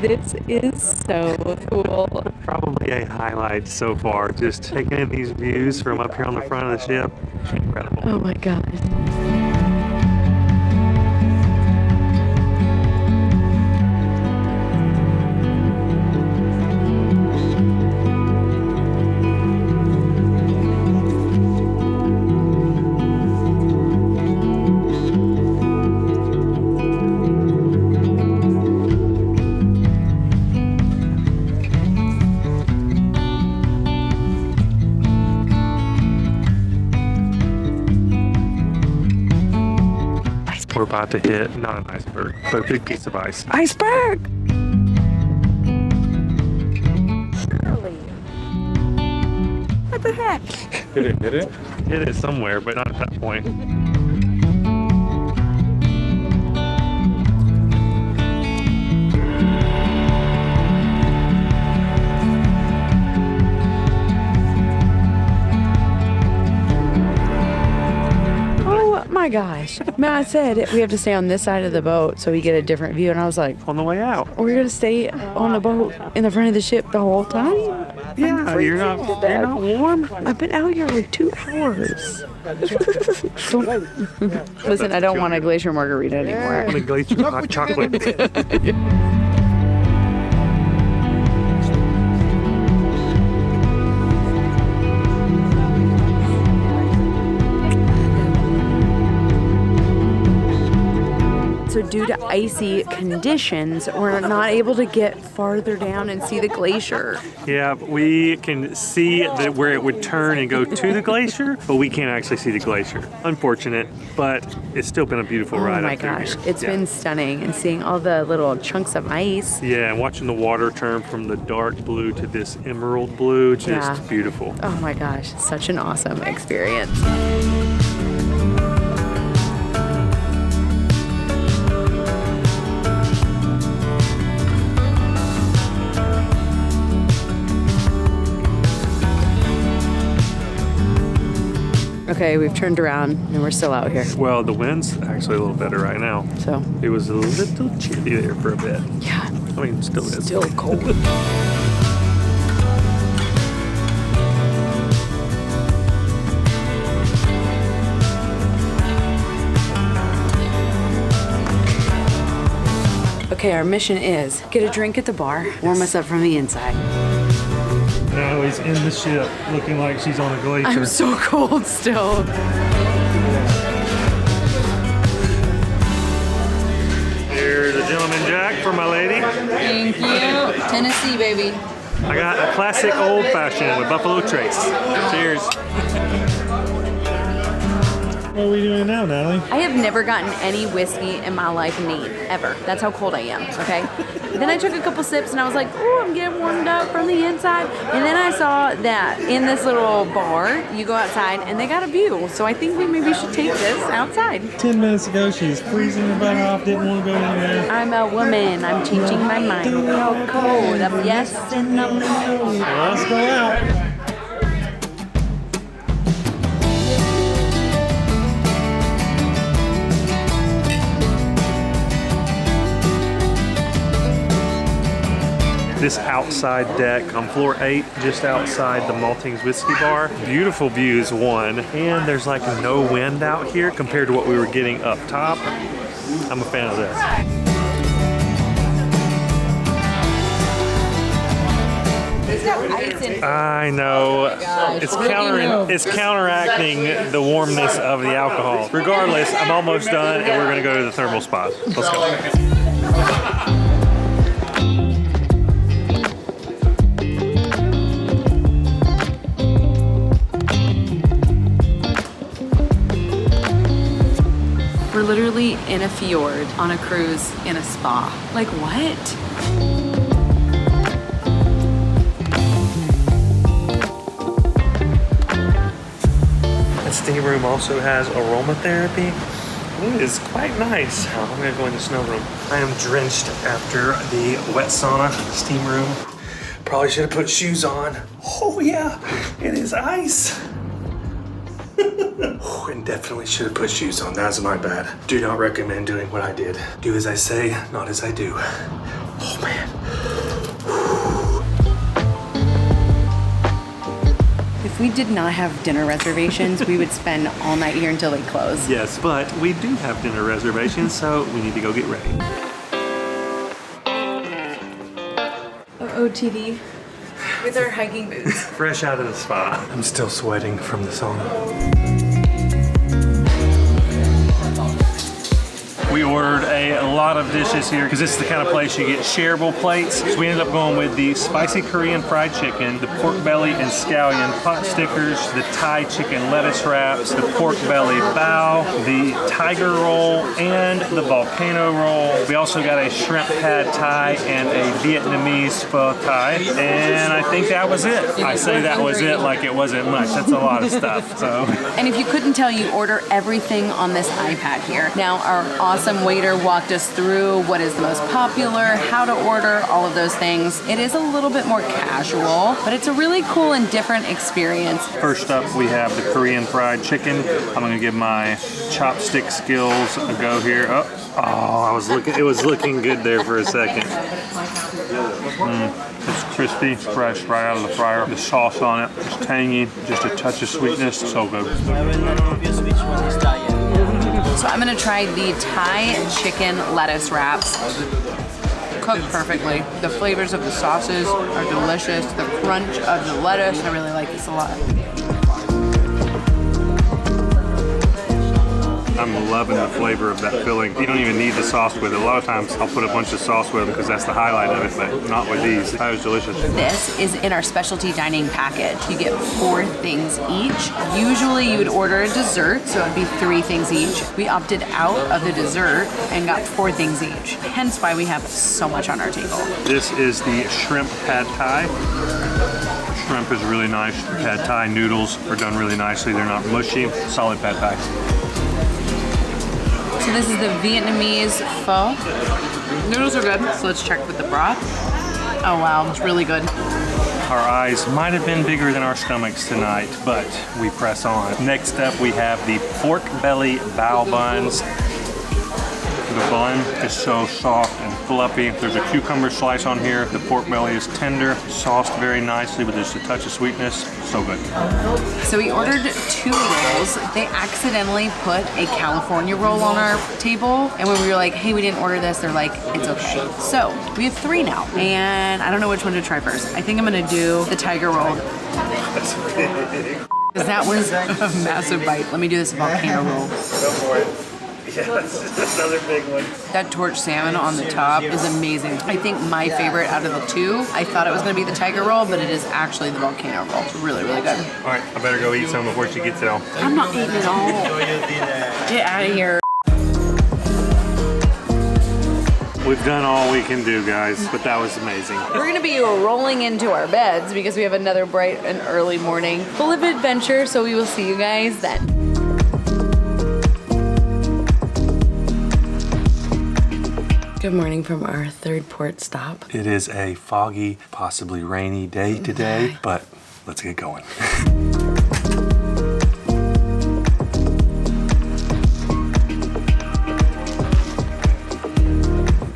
This is so cool. Probably a highlight so far. Just taking in these views from up here on the front of the ship. Incredible. Oh my gosh. We're about to hit, not an iceberg, but a big piece of ice. Iceberg! What the heck? Hit it? Hit it somewhere, but not at that point. My gosh. Matt said we have to stay on this side of the boat so we get a different view, and I was like, On the way out. we're gonna stay on the boat in the front of the ship the whole time? Yeah, you're not warm. I've been out here like 2 hours. Listen, I don't want a glacier margarita anymore. The glacier hot chocolate. So due to icy conditions, we're not able to get farther down and see the glacier. Yeah, we can see where it would turn and go to the glacier, but we can't actually see the glacier. Unfortunate, but it's still been a beautiful ride. Oh my up through gosh, here. it's been stunning, and seeing all the little chunks of ice. Yeah, and watching the water turn from the dark blue to this emerald blue, just Yeah. beautiful. Oh my gosh, such an awesome experience. Okay, we've turned around and we're still out here. Well, the wind's actually a little better right now. So, It was a little chilly there for a bit. yeah, I mean, still is. still cold. Okay, our mission is get a drink at the bar, warm us up from the inside. Natalie's in the ship, looking like she's on a glacier. I'm so cold still. Here's a gentleman jack for my lady. Thank you. Tennessee, baby. I got a classic old fashioned with Buffalo Trace. Cheers. What are we doing now, Natalie? I have never gotten any whiskey in my life neat, ever. That's how cold I am, okay? Then I took a couple sips and I was like, oh, I'm getting warmed up from the inside. And then I saw that in this little bar, you go outside and they got a view. So I think we maybe should take this outside. 10 minutes ago, she was freezing her butt off, didn't want to go anywhere. I'm a woman. I'm changing my mind. Oh, cold. I'm yes and no. Well, let's go out. This outside deck on floor 8, just outside the Maltings Whiskey Bar. Beautiful views, one, and there's like no wind out here compared to what we were getting up top. I'm a fan of this. I know. It's counteracting the warmness of the alcohol. Regardless, I'm almost done and we're gonna go to the thermal spa. Let's go. We're literally in a fjord on a cruise in a spa. Like what? That steam room also has aromatherapy. It is quite nice. I'm gonna go in the snow room. I am drenched after the wet sauna steam room. Probably should have put shoes on. Oh yeah, it is ice. And definitely should have put shoes on. That's my bad. Do not recommend doing what I did. Do as I say, not as I do. Oh man. If we did not have dinner reservations, we would spend all night here until they close. Yes, but we do have dinner reservations, so we need to go get ready. OOTD with our hiking boots. Fresh out of the spa. I'm still sweating from the sauna. We ordered a lot of dishes here because this is the kind of place you get shareable plates. So we ended up going with the spicy Korean fried chicken, the pork belly and scallion pot stickers, the Thai chicken lettuce wraps, the pork belly bao, the tiger roll, and the volcano roll. We also got a shrimp pad thai and a Vietnamese pho thai. And I think that was it. I say that was it like it wasn't much. That's a lot of stuff. So. And if you couldn't tell, you order everything on this iPad here. Now, our awesome waiter walked us through what is the most popular, how to order, all of those things. It is a little bit more casual, but it's a really cool and different experience. First up, we have the Korean fried chicken. I'm gonna give my chopstick skills a go here. It was looking good there for a second. It's crispy, fresh, right out of the fryer. The sauce on it is tangy, just a touch of sweetness, so good. So I'm gonna try the Thai chicken lettuce wraps. Cooked perfectly. The flavors of the sauces are delicious. The crunch of the lettuce, I really like this a lot. I'm loving the flavor of that filling. You don't even need the sauce with it. A lot of times I'll put a bunch of sauce with it because that's the highlight of it, but not with these. That was delicious. This is in our specialty dining package. You get 4 things each. Usually you would order a dessert, so it'd be 3 things each. We opted out of the dessert and got 4 things each. Hence why we have so much on our table. This is the shrimp pad thai. Shrimp is really nice. Pad thai noodles are done really nicely. They're not mushy. Solid pad thai. So this is the Vietnamese pho. Noodles are good, so let's check with the broth. Oh wow, it's really good. Our eyes might have been bigger than our stomachs tonight, but we press on. Next up, we have the pork belly bao buns. The bun is so soft and fluffy. There's a cucumber slice on here. The pork belly is tender, sauced very nicely with just a touch of sweetness. So good. So we ordered 2 rolls. They accidentally put a California roll on our table. And when we were like, hey, we didn't order this, they're like, it's okay. So we have 3 now. And I don't know which one to try first. I think I'm gonna do the tiger roll. That's big. Because that was a massive bite. Let me do this volcano roll. Go for it. Yes, another big one. That torch salmon on the top is amazing. I think my favorite out of the 2, I thought it was gonna be the tiger roll, but it is actually the volcano roll. It's really, really good. All right, I better go eat some before she gets it all. I'm not eating it all. Get out of here. We've done all we can do, guys, but that was amazing. We're gonna be rolling into our beds because we have another bright and early morning full of adventure, so we will see you guys then. Good morning from our 3rd port stop. It is a foggy, possibly rainy day today, but let's get going.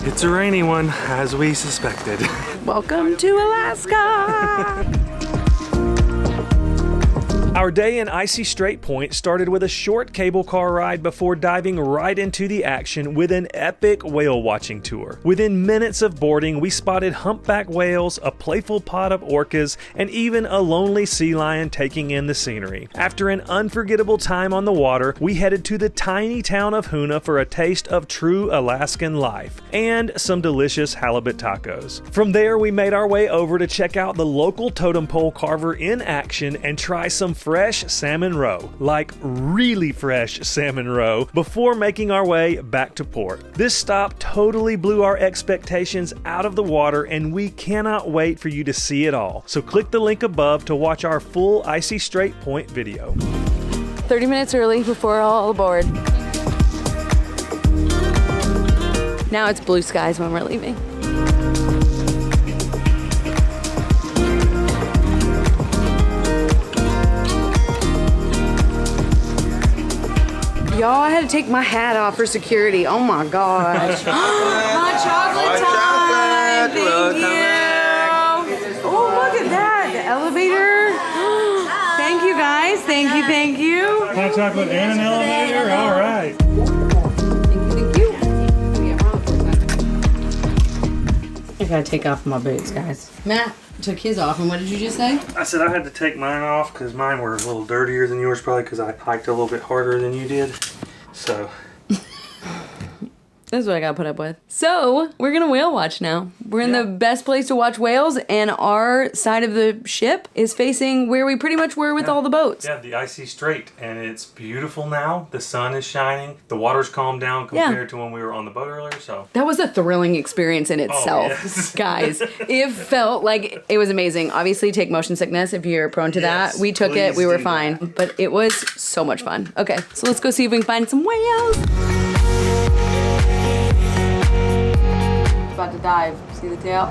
It's a rainy one, as we suspected. Welcome to Alaska! Our day in Icy Strait Point started with a short cable car ride before diving right into the action with an epic whale watching tour. Within minutes of boarding, we spotted humpback whales, a playful pod of orcas, and even a lonely sea lion taking in the scenery. After an unforgettable time on the water, we headed to the tiny town of Hoonah for a taste of true Alaskan life and some delicious halibut tacos. From there, we made our way over to check out the local totem pole carver in action and try some fresh salmon roe, like really fresh salmon roe, before making our way back to port. This stop totally blew our expectations out of the water, and we cannot wait for you to see it all. So click the link above to watch our full Icy Strait Point video. 30 minutes early before all aboard. Now it's blue skies when we're leaving. Y'all, I had to take my hat off for security. Oh my gosh. Hot chocolate time. Thank you. Oh, look at that. The elevator. Thank you, guys. Thank you, thank you. Hot chocolate and an elevator? All right. I gotta take off my boots, guys. Matt took his off, and what did you just say? I said I had to take mine off because mine were a little dirtier than yours, probably because I hiked a little bit harder than you did. So. This is what I gotta put up with. So, we're gonna whale watch now. We're in the best place to watch whales, and our side of the ship is facing where we pretty much were with all the boats. Yeah, the Icy Strait, and it's beautiful now. The sun is shining. The water's calmed down compared to when we were on the boat earlier, so. That was a thrilling experience in itself, yes. guys. It felt like it was amazing. Obviously, take motion sickness if you're prone to that. We took it, we were fine, but it was so much fun. Okay, so let's go see if we can find some whales. About to dive. See the tail?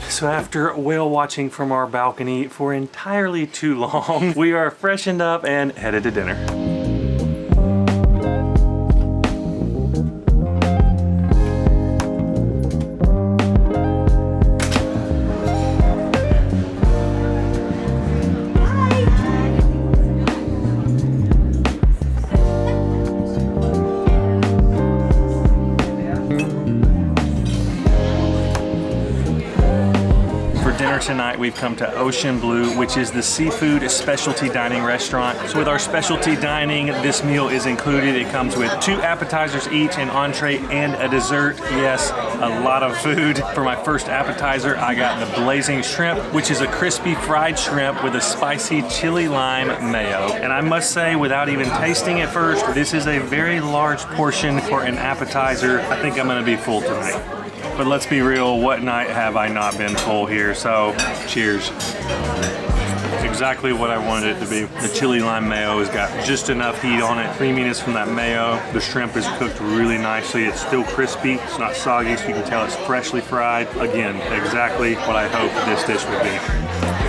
So after whale watching from our balcony for entirely too long, we are freshened up and headed to dinner. dinner tonight, we've come to Ocean Blue, which is the seafood specialty dining restaurant. So with our specialty dining, this meal is included. It comes with 2 appetizers each, an entree and a dessert. Yes, a lot of food. For my first appetizer, I got the blazing shrimp, which is a crispy fried shrimp with a spicy chili lime mayo. And I must say, without even tasting it first, this is a very large portion for an appetizer. I think I'm gonna be full tonight. But let's be real, what night have I not been full here? So, cheers. Exactly what I wanted it to be. The chili lime mayo has got just enough heat on it, creaminess from that mayo. The shrimp is cooked really nicely. It's still crispy, it's not soggy, so you can tell it's freshly fried. Again, exactly what I hoped this dish would be.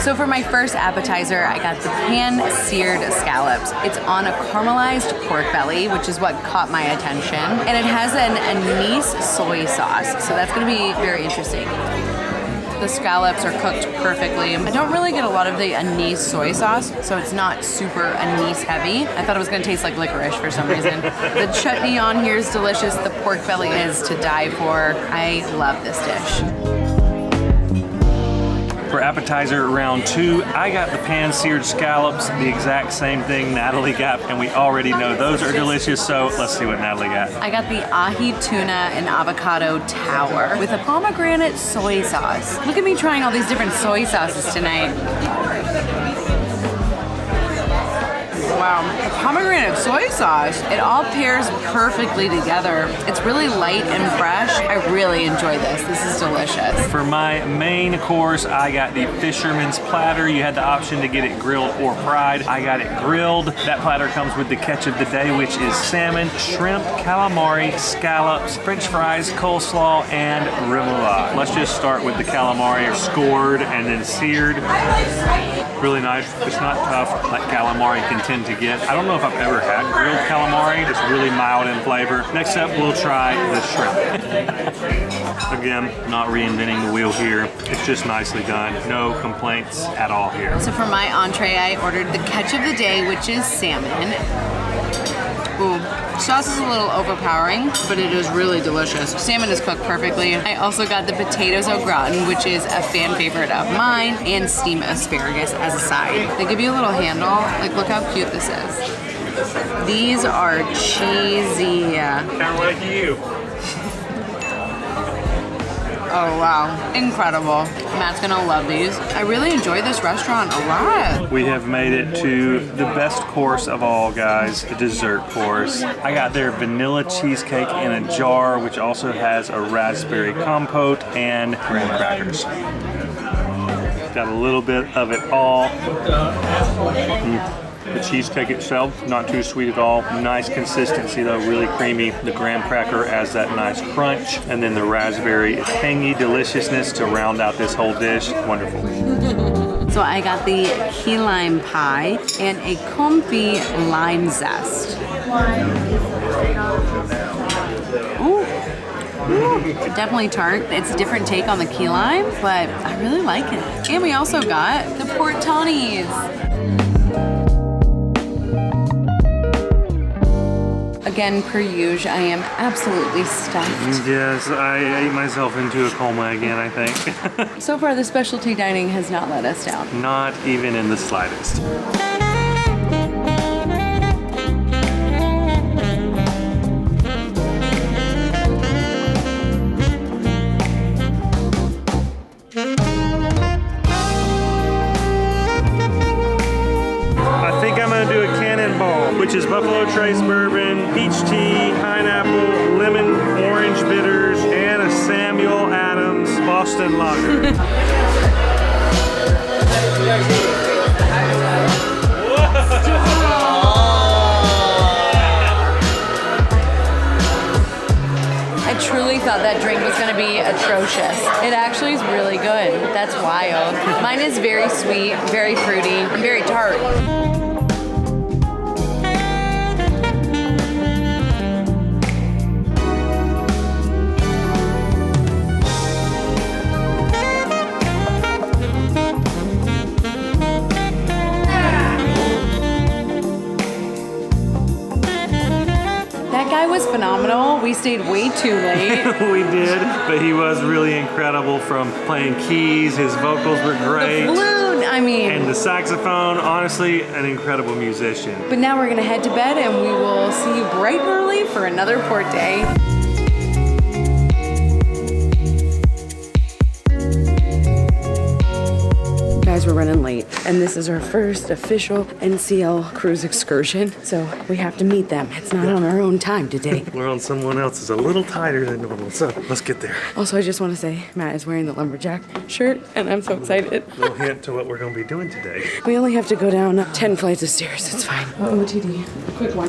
So for my first appetizer, I got the pan-seared scallops. It's on a caramelized pork belly, which is what caught my attention. And it has an anise soy sauce, so that's gonna be very interesting. The scallops are cooked perfectly. I don't really get a lot of the anise soy sauce, so it's not super anise heavy. I thought it was gonna taste like licorice for some reason. The chutney on here is delicious. The pork belly is to die for. I love this dish. For appetizer round 2, I got the pan-seared scallops, the exact same thing Natalie got, and we already know those are delicious, so let's see what Natalie got. I got the ahi tuna and avocado tower with a pomegranate soy sauce. Look at me trying all these different soy sauces tonight. Wow, the pomegranate soy sauce, it all pairs perfectly together. It's really light and fresh. I really enjoy this. This is delicious. For my main course, I got the fisherman's platter. You had the option to get it grilled or fried. I got it grilled. That platter comes with the catch of the day, which is salmon, shrimp, calamari, scallops, french fries, coleslaw, and remoulade. Let's just start with the calamari, scored and then seared. Really nice. It's not tough like calamari can tend to get. I don't know if I've ever had grilled calamari. It's really mild in flavor. Next up, we'll try the shrimp. Again, not reinventing the wheel here. It's just nicely done. No complaints at all here. So for my entree, I ordered the catch of the day, which is salmon. Ooh, sauce is a little overpowering, but it is really delicious. Salmon is cooked perfectly. I also got the potatoes au gratin, which is a fan favorite of mine, and steamed asparagus as a side. They give you a little handle. Like, look how cute this is. These are cheesy. Kind of like you. Oh wow, incredible. Matt's gonna love these. I really enjoy this restaurant a lot. We have made it to the best course of all, guys, the dessert course. I got their vanilla cheesecake in a jar, which also has a raspberry compote and graham crackers. Got a little bit of it all. The cheesecake itself, not too sweet at all. Nice consistency though, really creamy. The graham cracker adds that nice crunch, and then the raspberry tangy deliciousness to round out this whole dish. Wonderful. So I got the key lime pie and a comfy lime zest. Ooh. Ooh, definitely tart. It's a different take on the key lime, but I really like it. And we also got the portonis. Again, per usual, I am absolutely stuffed. Yes, I ate myself into a coma again, I think. So far, the specialty dining has not let us down. Not even in the slightest. I think I'm gonna do a cannonball, which is Buffalo Trace bourbon, peach tea, pineapple, lemon, orange bitters, and a Samuel Adams Boston Lager. I truly thought that drink was gonna be atrocious. It actually is really good. That's wild. Mine is very sweet, very fruity, and very tart. That guy was phenomenal. We we stayed way too late. We did, but he was really incredible from playing keys. His vocals were great. The flute, I mean. And the saxophone, honestly, an incredible musician. But now we're gonna head to bed and we will see you bright and early for another port day. Guys, we're running late, and this is our first official NCL cruise excursion, so we have to meet them. It's not on our own time today. We're on someone else's, a little tighter than normal, so let's get there. Also, I just want to say, Matt is wearing the lumberjack shirt, and I'm so excited. A little hint to what we're going to be doing today. We only have to go down 10 flights of stairs. It's fine. OOTD. Quick one.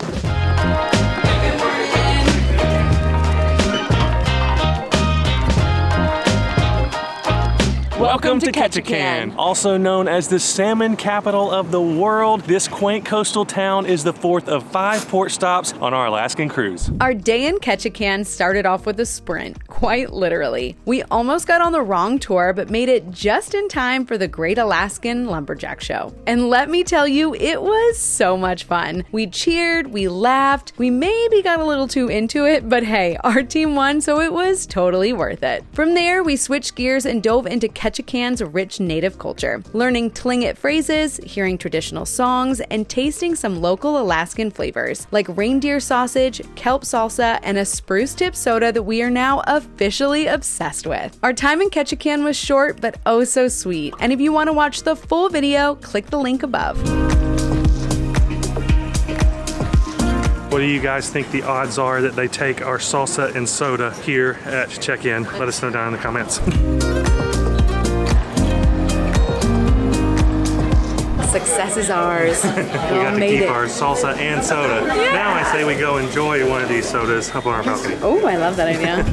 Welcome to Ketchikan, also known as the salmon capital of the world. This quaint coastal town is the fourth of 5 port stops on our Alaskan cruise. Our day in Ketchikan started off with a sprint, quite literally. We almost got on the wrong tour, but made it just in time for the Great Alaskan Lumberjack Show. And let me tell you, it was so much fun. We cheered, we laughed, we maybe got a little too into it, but hey, our team won, so it was totally worth it. From there, we switched gears and dove into Ketchikan's rich native culture, learning Tlingit phrases, hearing traditional songs, and tasting some local Alaskan flavors like reindeer sausage, kelp salsa, and a spruce tip soda that we are now officially obsessed with. Our time in Ketchikan was short, but oh so sweet. And if you want to watch the full video, click the link above. What do you guys think the odds are that they take our salsa and soda here at check-in? Let us know down in the comments. Success is ours. We got to keep our salsa and soda. Yeah. Now I say we go enjoy one of these sodas up on our balcony. Oh, I love that idea.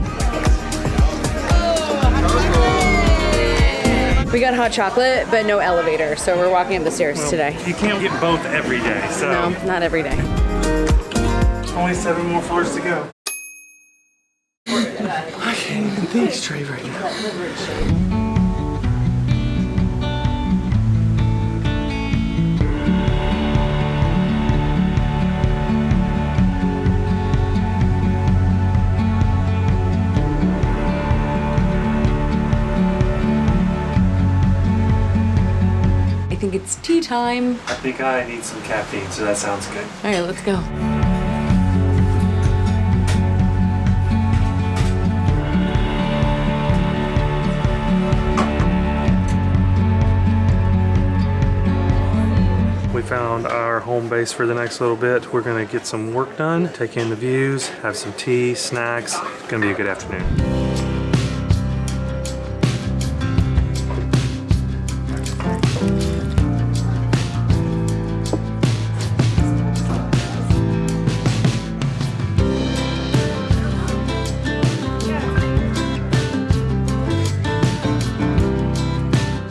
We got hot chocolate, but no elevator, so we're walking up the stairs today. You can't get both every day, so. No, not every day. Only 7 more floors to go. I can't even think straight right now. I think it's tea time. I think I need some caffeine, so that sounds good. All right, let's go. We found our home base for the next little bit. We're gonna get some work done, take in the views, have some tea, snacks. It's gonna be a good afternoon.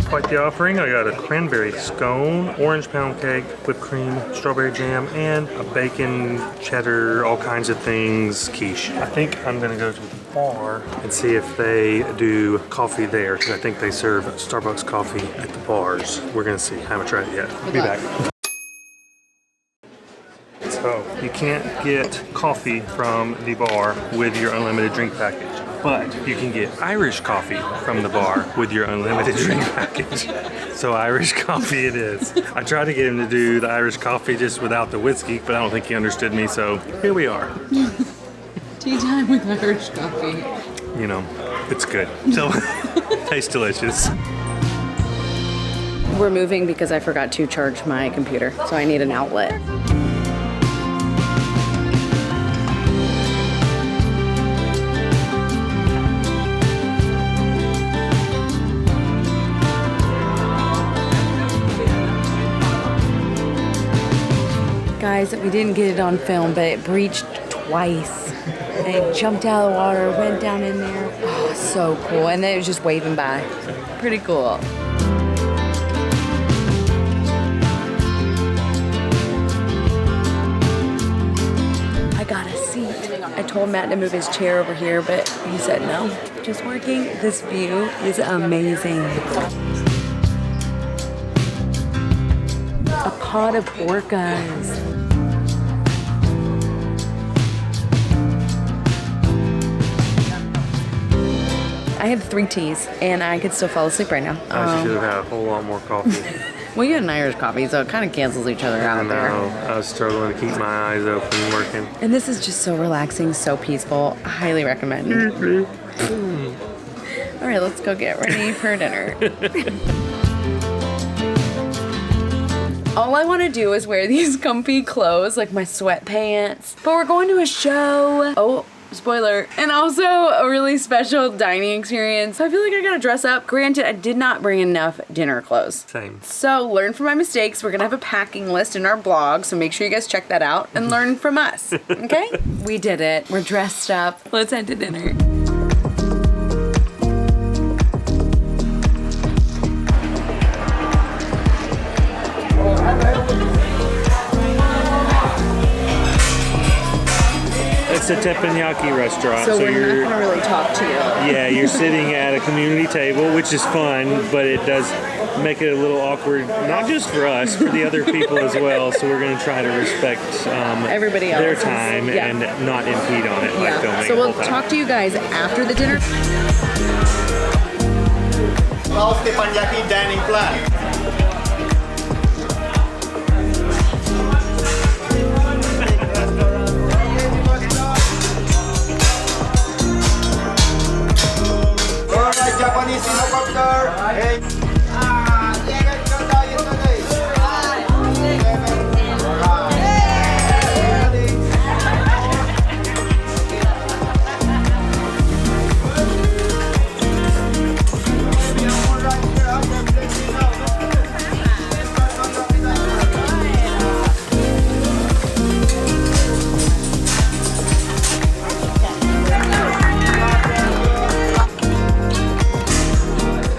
Quite the offering. I got a cranberry scone, orange pound cake, whipped cream, strawberry jam, and a bacon, cheddar, all kinds of things quiche. I think I'm gonna go to the bar and see if they do coffee there, because I think they serve Starbucks coffee at the bars. We're gonna see. I haven't tried it yet. I'll be back. So you can't get coffee from the bar with your unlimited drink package. But you can get Irish coffee from the bar with your unlimited drink package. So Irish coffee it is. I tried to get him to do the Irish coffee just without the whiskey, but I don't think he understood me, so here we are. Tea time with Irish coffee. You know, it's good. So, tastes delicious. We're moving because I forgot to charge my computer, so I need an outlet. Guys, we didn't get it on film, but it breached twice. And it jumped out of the water, went down in there. Oh, so cool. And then it was just waving by. Pretty cool. I got a seat. I told Matt to move his chair over here, but he said no. Just working. This view is amazing. A pod of orcas. I had 3 teas, and I could still fall asleep right now. I should have had a whole lot more coffee. Well, you had an Irish coffee, so it kind of cancels each other out there. I was struggling to keep my eyes open working. And this is just so relaxing, so peaceful. I highly recommend. All right, let's go get ready for dinner. All I want to do is wear these comfy clothes, like my sweatpants. But we're going to a show. Oh, spoiler. And also a really special dining experience. So I feel like I gotta dress up. Granted, I did not bring enough dinner clothes. Same. So learn from my mistakes. We're gonna have a packing list in our blog, so make sure you guys check that out and learn from us, okay? We did it. We're dressed up. Let's head to dinner. It's a teppanyaki restaurant. So we're not gonna really talk to you. Yeah, you're sitting at a community table, which is fun, but it does make it a little awkward, not just for us, for the other people as well. So we're going to try to respect everybody else, their time and not impede on it by filming. So we'll talk to you guys after the dinner. Teppanyaki dining plan. Japanese helicopter. Hey.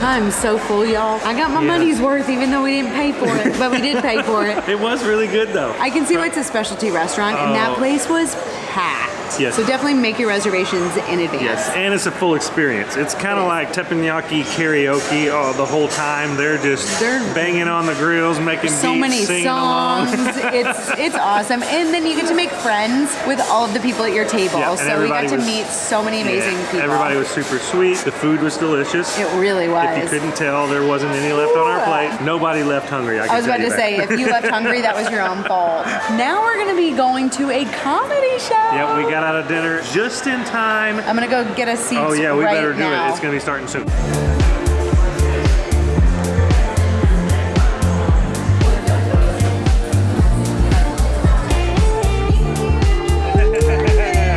I'm so full, y'all. I got my money's worth, even though we didn't pay for it, but we did pay for it. It was really good, though. I can see why it's a specialty restaurant, and that place was packed. Yes. So definitely make your reservations in advance. Yes, and it's a full experience. It's kind of like teppanyaki karaoke the whole time. They're banging on the grills, making so beats, many singing songs. along. It's awesome, and then you get to make friends with all of the people at your table. Yeah, so we got to meet so many amazing people. Everybody was super sweet. The food was delicious. It really was. If you couldn't tell, there wasn't any left on our plate. Nobody left hungry. I was about to say, if you left hungry, that was your own fault. Now we're going to be going to a comedy show. Yep, we got out of dinner just in time. I'm going to go get a seat. Oh yeah, we right better do now. it. It's going to be starting soon.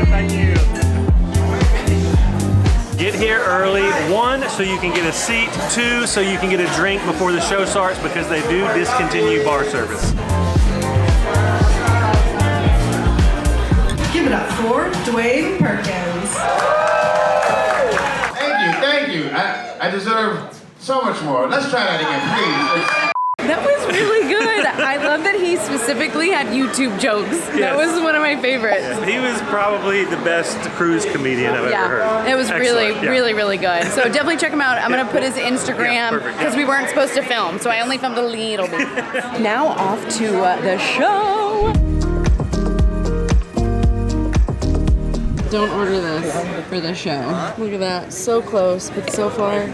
Thank you. Get here early. 1, so you can get a seat. 2, so you can get a drink before the show starts, because they do discontinue bar service. Give it up for Dwayne Perkins. Thank you. I deserve so much more. Let's try that again, please. That was really good. I love that he specifically had YouTube jokes. Yes. That was one of my favorites. He was probably the best cruise comedian I've ever heard. It was really good. So definitely check him out. I'm going to put his Instagram, because we weren't supposed to film, so I only filmed a little bit. Now off to the show. Don't order this for the show. Look at that. So close, but so far.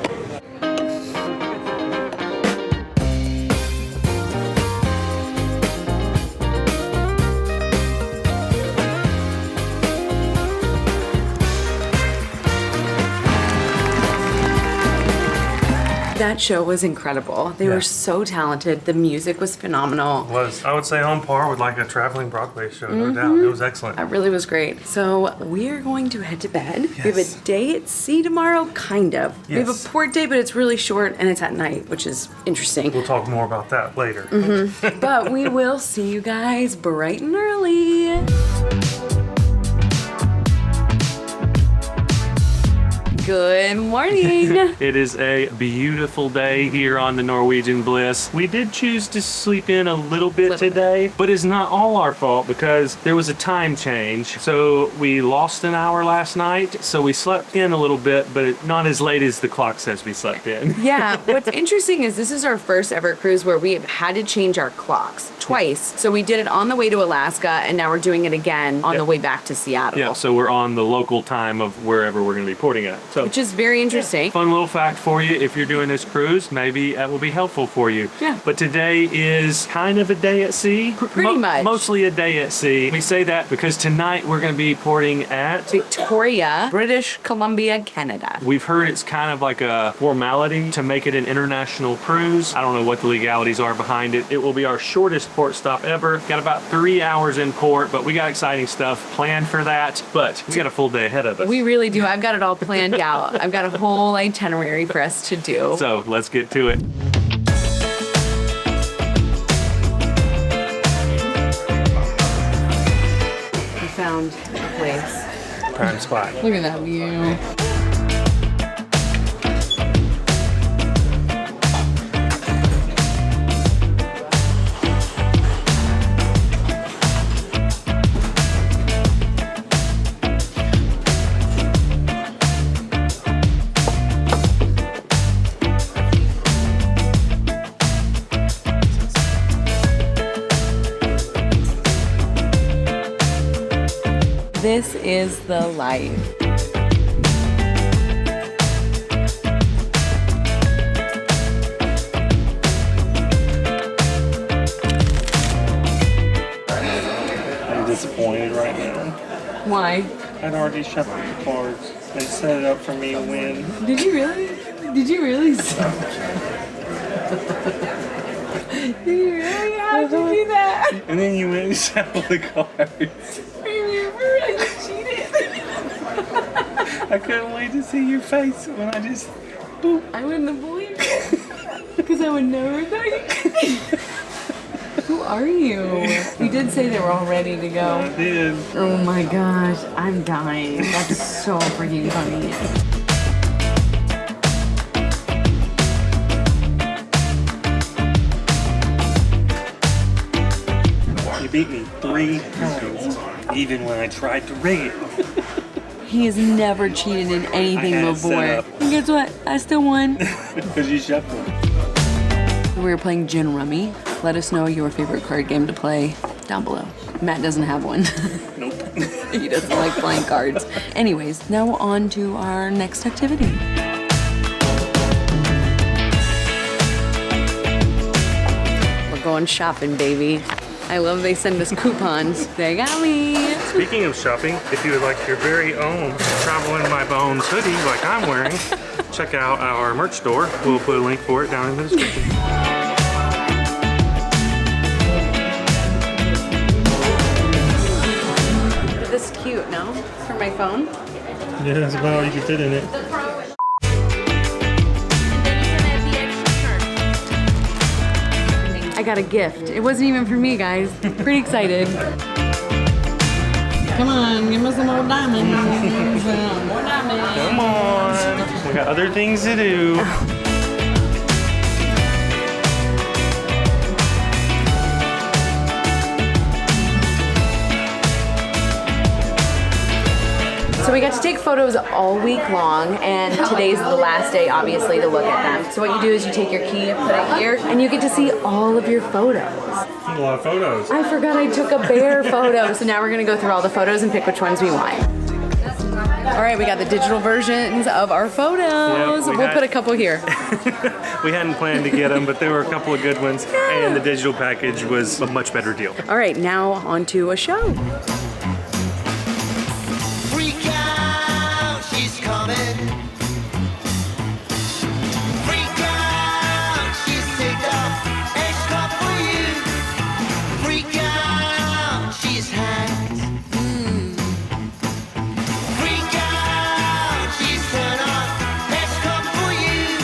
That show was incredible. They were so talented. The music was phenomenal. It was, I would say, on par with like a traveling Broadway show, no doubt. It was excellent. That really was great. So we are going to head to bed. We have a day at sea tomorrow, kind of. We have a port day, but it's really short and it's at night, which is interesting. We'll talk more about that later. But we will see you guys bright and early. Good morning. It is a beautiful day here on the Norwegian Bliss. We did choose to sleep in a little bit today, but it's not all our fault because there was a time change. So we lost an hour last night, so we slept in a little bit, but not as late as the clock says we slept in. Yeah, what's interesting is this is our first ever cruise where we have had to change our clocks twice. So we did it on the way to Alaska, and now we're doing it again on the way back to Seattle. Yeah, so we're on the local time of wherever we're going to be porting at. So, which is very interesting. fun little fact for you, if you're doing this cruise, maybe that will be helpful for you. Yeah. But today is kind of a day at sea. Pretty much. Mostly a day at sea. We say that because tonight we're going to be porting at Victoria, British Columbia, Canada. We've heard it's kind of like a formality to make it an international cruise. I don't know what the legalities are behind it. It will be our shortest port stop ever. Got about 3 hours in port, but we got exciting stuff planned for that. But we got a full day ahead of us. We really do. I've got it all planned out. I've got a whole itinerary for us to do. So let's get to it. We found a place. Prime spot. Look at that view. This is the life. I'm disappointed right now. Why? I'd already shuffled the cards. They set it up for me to win. Did you really? Did you really? Did you really have to do that? And then you went and shuffled the cards. Remember, I cheated. I couldn't wait to see your face when I just boop. I wouldn't have believed it. Because I would never think. Who are you? You did say they were all ready to go. I did. Oh my gosh, I'm dying. That's so freaking funny. You beat me 3 times, even when I tried to rig it. He has never cheated in anything I had it before. set up. And guess what? I still won. Because you shuffled. We were playing gin rummy. Let us know your favorite card game to play down below. Matt doesn't have one. Nope. He doesn't like playing cards. Anyways, now on to our next activity. We're going shopping, baby. I love they send us coupons. They got me. Speaking of shopping, if you would like your very own Travel in My Bones hoodie like I'm wearing, check out our merch store. We'll put a link for it down in the description. This is cute, no? For my phone? Yeah, that's about all you can fit in it. I got a gift. It wasn't even for me, guys. Pretty excited. Come on, give us some more diamonds. More diamonds. Come on. We got other things to do. So we got to take photos all week long, and today's the last day, obviously, to look at them. So what you do is you take your key, put it here, and you get to see all of your photos. A lot of photos. I forgot I took a bear photo, so now we're gonna go through all the photos and pick which ones we want. All right, we got the digital versions of our photos. Yep, we'll put a couple here. We hadn't planned to get them, but there were a couple of good ones, and the digital package was a much better deal. All right, now on to a show. Freak out, she's coming. Freak out, she's picked up extra for you. Freak out, she's hacked. Freak out, she's turned up extra for you.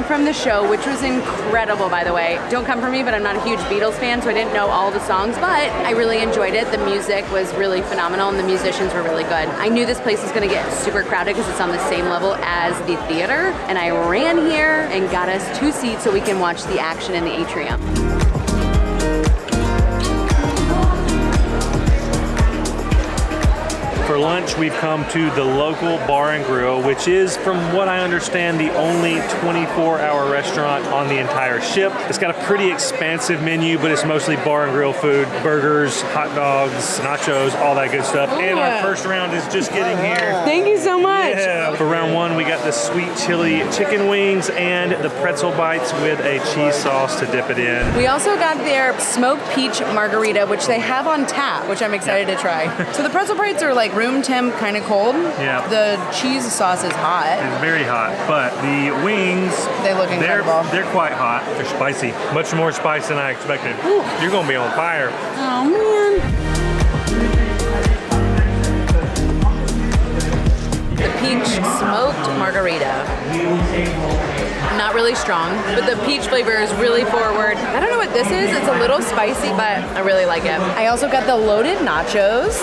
From the show, which was incredible, by the way. Don't come for me, but I'm not a huge Beatles fan, so I didn't know all the songs, but I really enjoyed it. The music was really phenomenal, and the musicians were really good. I knew this place was gonna get super crowded because it's on the same level as the theater, and I ran here and got us 2 seats so we can watch the action in the atrium. For lunch, we've come to the local bar and grill, which is, from what I understand, the only 24-hour restaurant on the entire ship. It's got a pretty expansive menu, but it's mostly bar and grill food, burgers, hot dogs, nachos, all that good stuff. And our first round is just getting here. Thank you so much. Yeah. For round one, we got the sweet chili chicken wings and the pretzel bites with a cheese sauce to dip it in. We also got their smoked peach margarita, which they have on tap, which I'm excited to try. So the pretzel bites are like room temp, kind of cold. Yeah. The cheese sauce is hot. It's very hot, but the wings, They look incredible. They're quite hot. They're spicy. Much more spice than I expected. You're gonna be on fire. Oh man. The peach smoked margarita. Not really strong, but the peach flavor is really forward. I don't know what this is. It's a little spicy, but I really like it. I also got the loaded nachos.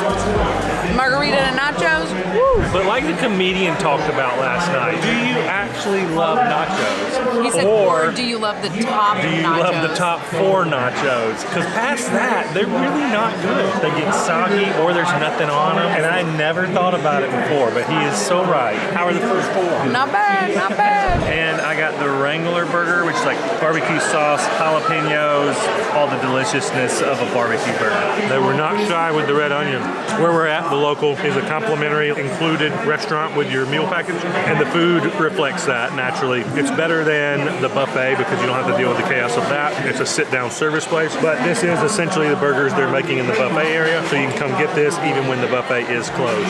Margarita and nachos. Woo. But like the comedian talked about last night, do you actually love nachos? He said, or do you love the top do you nachos? love the top 4 nachos? Because past that, they're really not good. They get soggy or there's nothing on them. And I never thought about it before, but he is so right. How are the first 4? Not bad, not bad. And I got the Wrangler burger, which is like barbecue sauce, jalapenos, all the deliciousness of a barbecue burger. They were not shy with the red onion. Where we're at, the local is a complimentary included restaurant with your meal package, and the food reflects that naturally. It's better than the buffet because you don't have to deal with the chaos of that. It's a sit-down service place, but this is essentially the burgers they're making in the buffet area, so you can come get this even when the buffet is closed.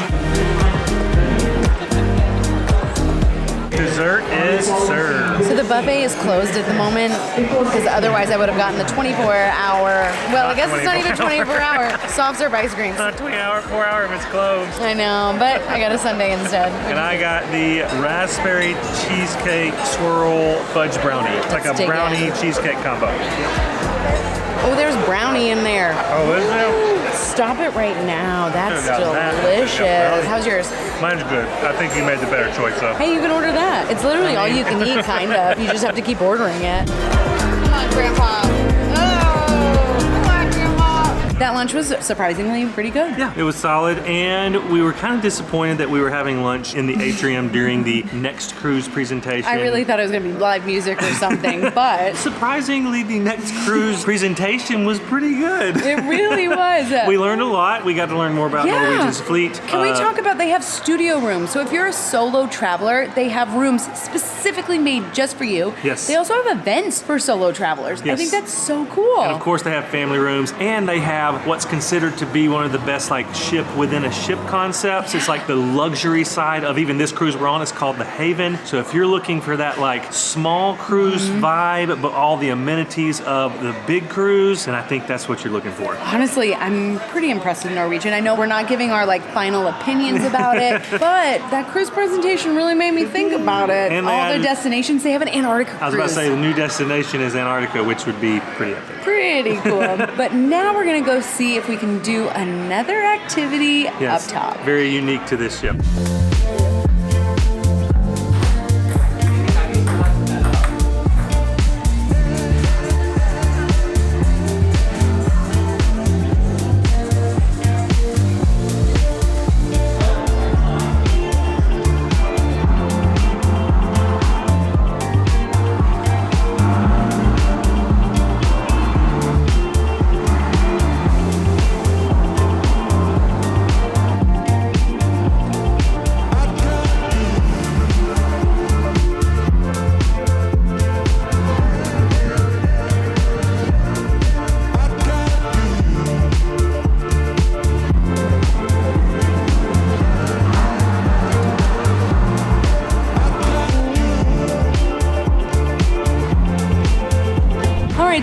Dessert is served. So the buffet is closed at the moment because otherwise I would have gotten the 24-hour. Well, I guess it's not even 24-hour soft serve ice creams. Not 24 hour if it's closed. I know, but I got a sundae instead. And I got the raspberry cheesecake swirl fudge brownie. It's like Let's a dig brownie in. cheesecake combo. Oh, there's brownie in there. Oh, is there? Stop it right now. That's Could've gotten that. delicious. How's yours? Mine's good. I think you made the better choice though. Hey, you can order that. It's literally all you can eat, kind of. You just have to keep ordering it. Come on, Grandpa. That lunch was surprisingly pretty good. Yeah, it was solid, and we were kind of disappointed that we were having lunch in the atrium during the next cruise presentation. I really thought it was going to be live music or something, but surprisingly, the next cruise presentation was pretty good. It really was. We learned a lot. We got to learn more about Norwegian's fleet. Can we talk about, they have studio rooms. So if you're a solo traveler, they have rooms specifically made just for you. Yes. They also have events for solo travelers. Yes. I think that's so cool. And of course, they have family rooms, and they have what's considered to be one of the best like ship within a ship concepts. It's like the luxury side of even this cruise we're on. It's called the Haven. So if you're looking for that like small cruise vibe, but all the amenities of the big cruise, and I think that's what you're looking for. Honestly, I'm pretty impressed with Norwegian. I know we're not giving our like final opinions about it, but that cruise presentation really made me think about it. And all their destinations, they have an Antarctica cruise. I was about to say the new destination is Antarctica, which would be pretty epic. Pretty cool. But now we're gonna go see if we can do another activity up top. Very unique to this ship.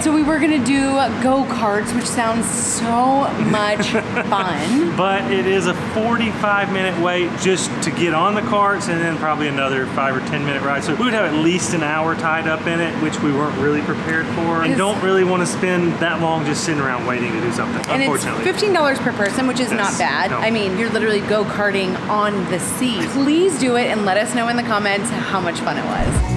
So we were gonna do go-karts, which sounds so much fun. But it is a 45-minute wait just to get on the carts, and then probably another 5 or 10-minute ride. So we would have at least an hour tied up in it, which we weren't really prepared for, and don't really want to spend that long just sitting around waiting to do something, And unfortunately. it's $15 per person, which is not bad. No. I mean, you're literally go-karting on the sea. Please do it and let us know in the comments how much fun it was.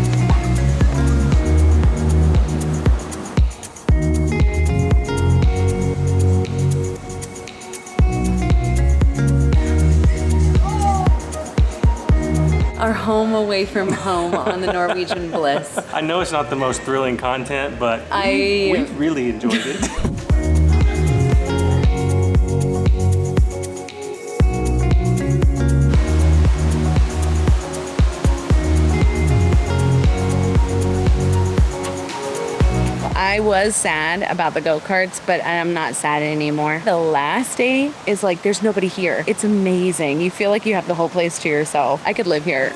home away from home on the Norwegian Bliss. I know it's not the most thrilling content, but we really enjoyed it. I was sad about the go-karts, but I'm not sad anymore. The last day is like, there's nobody here. It's amazing. You feel like you have the whole place to yourself. I could live here.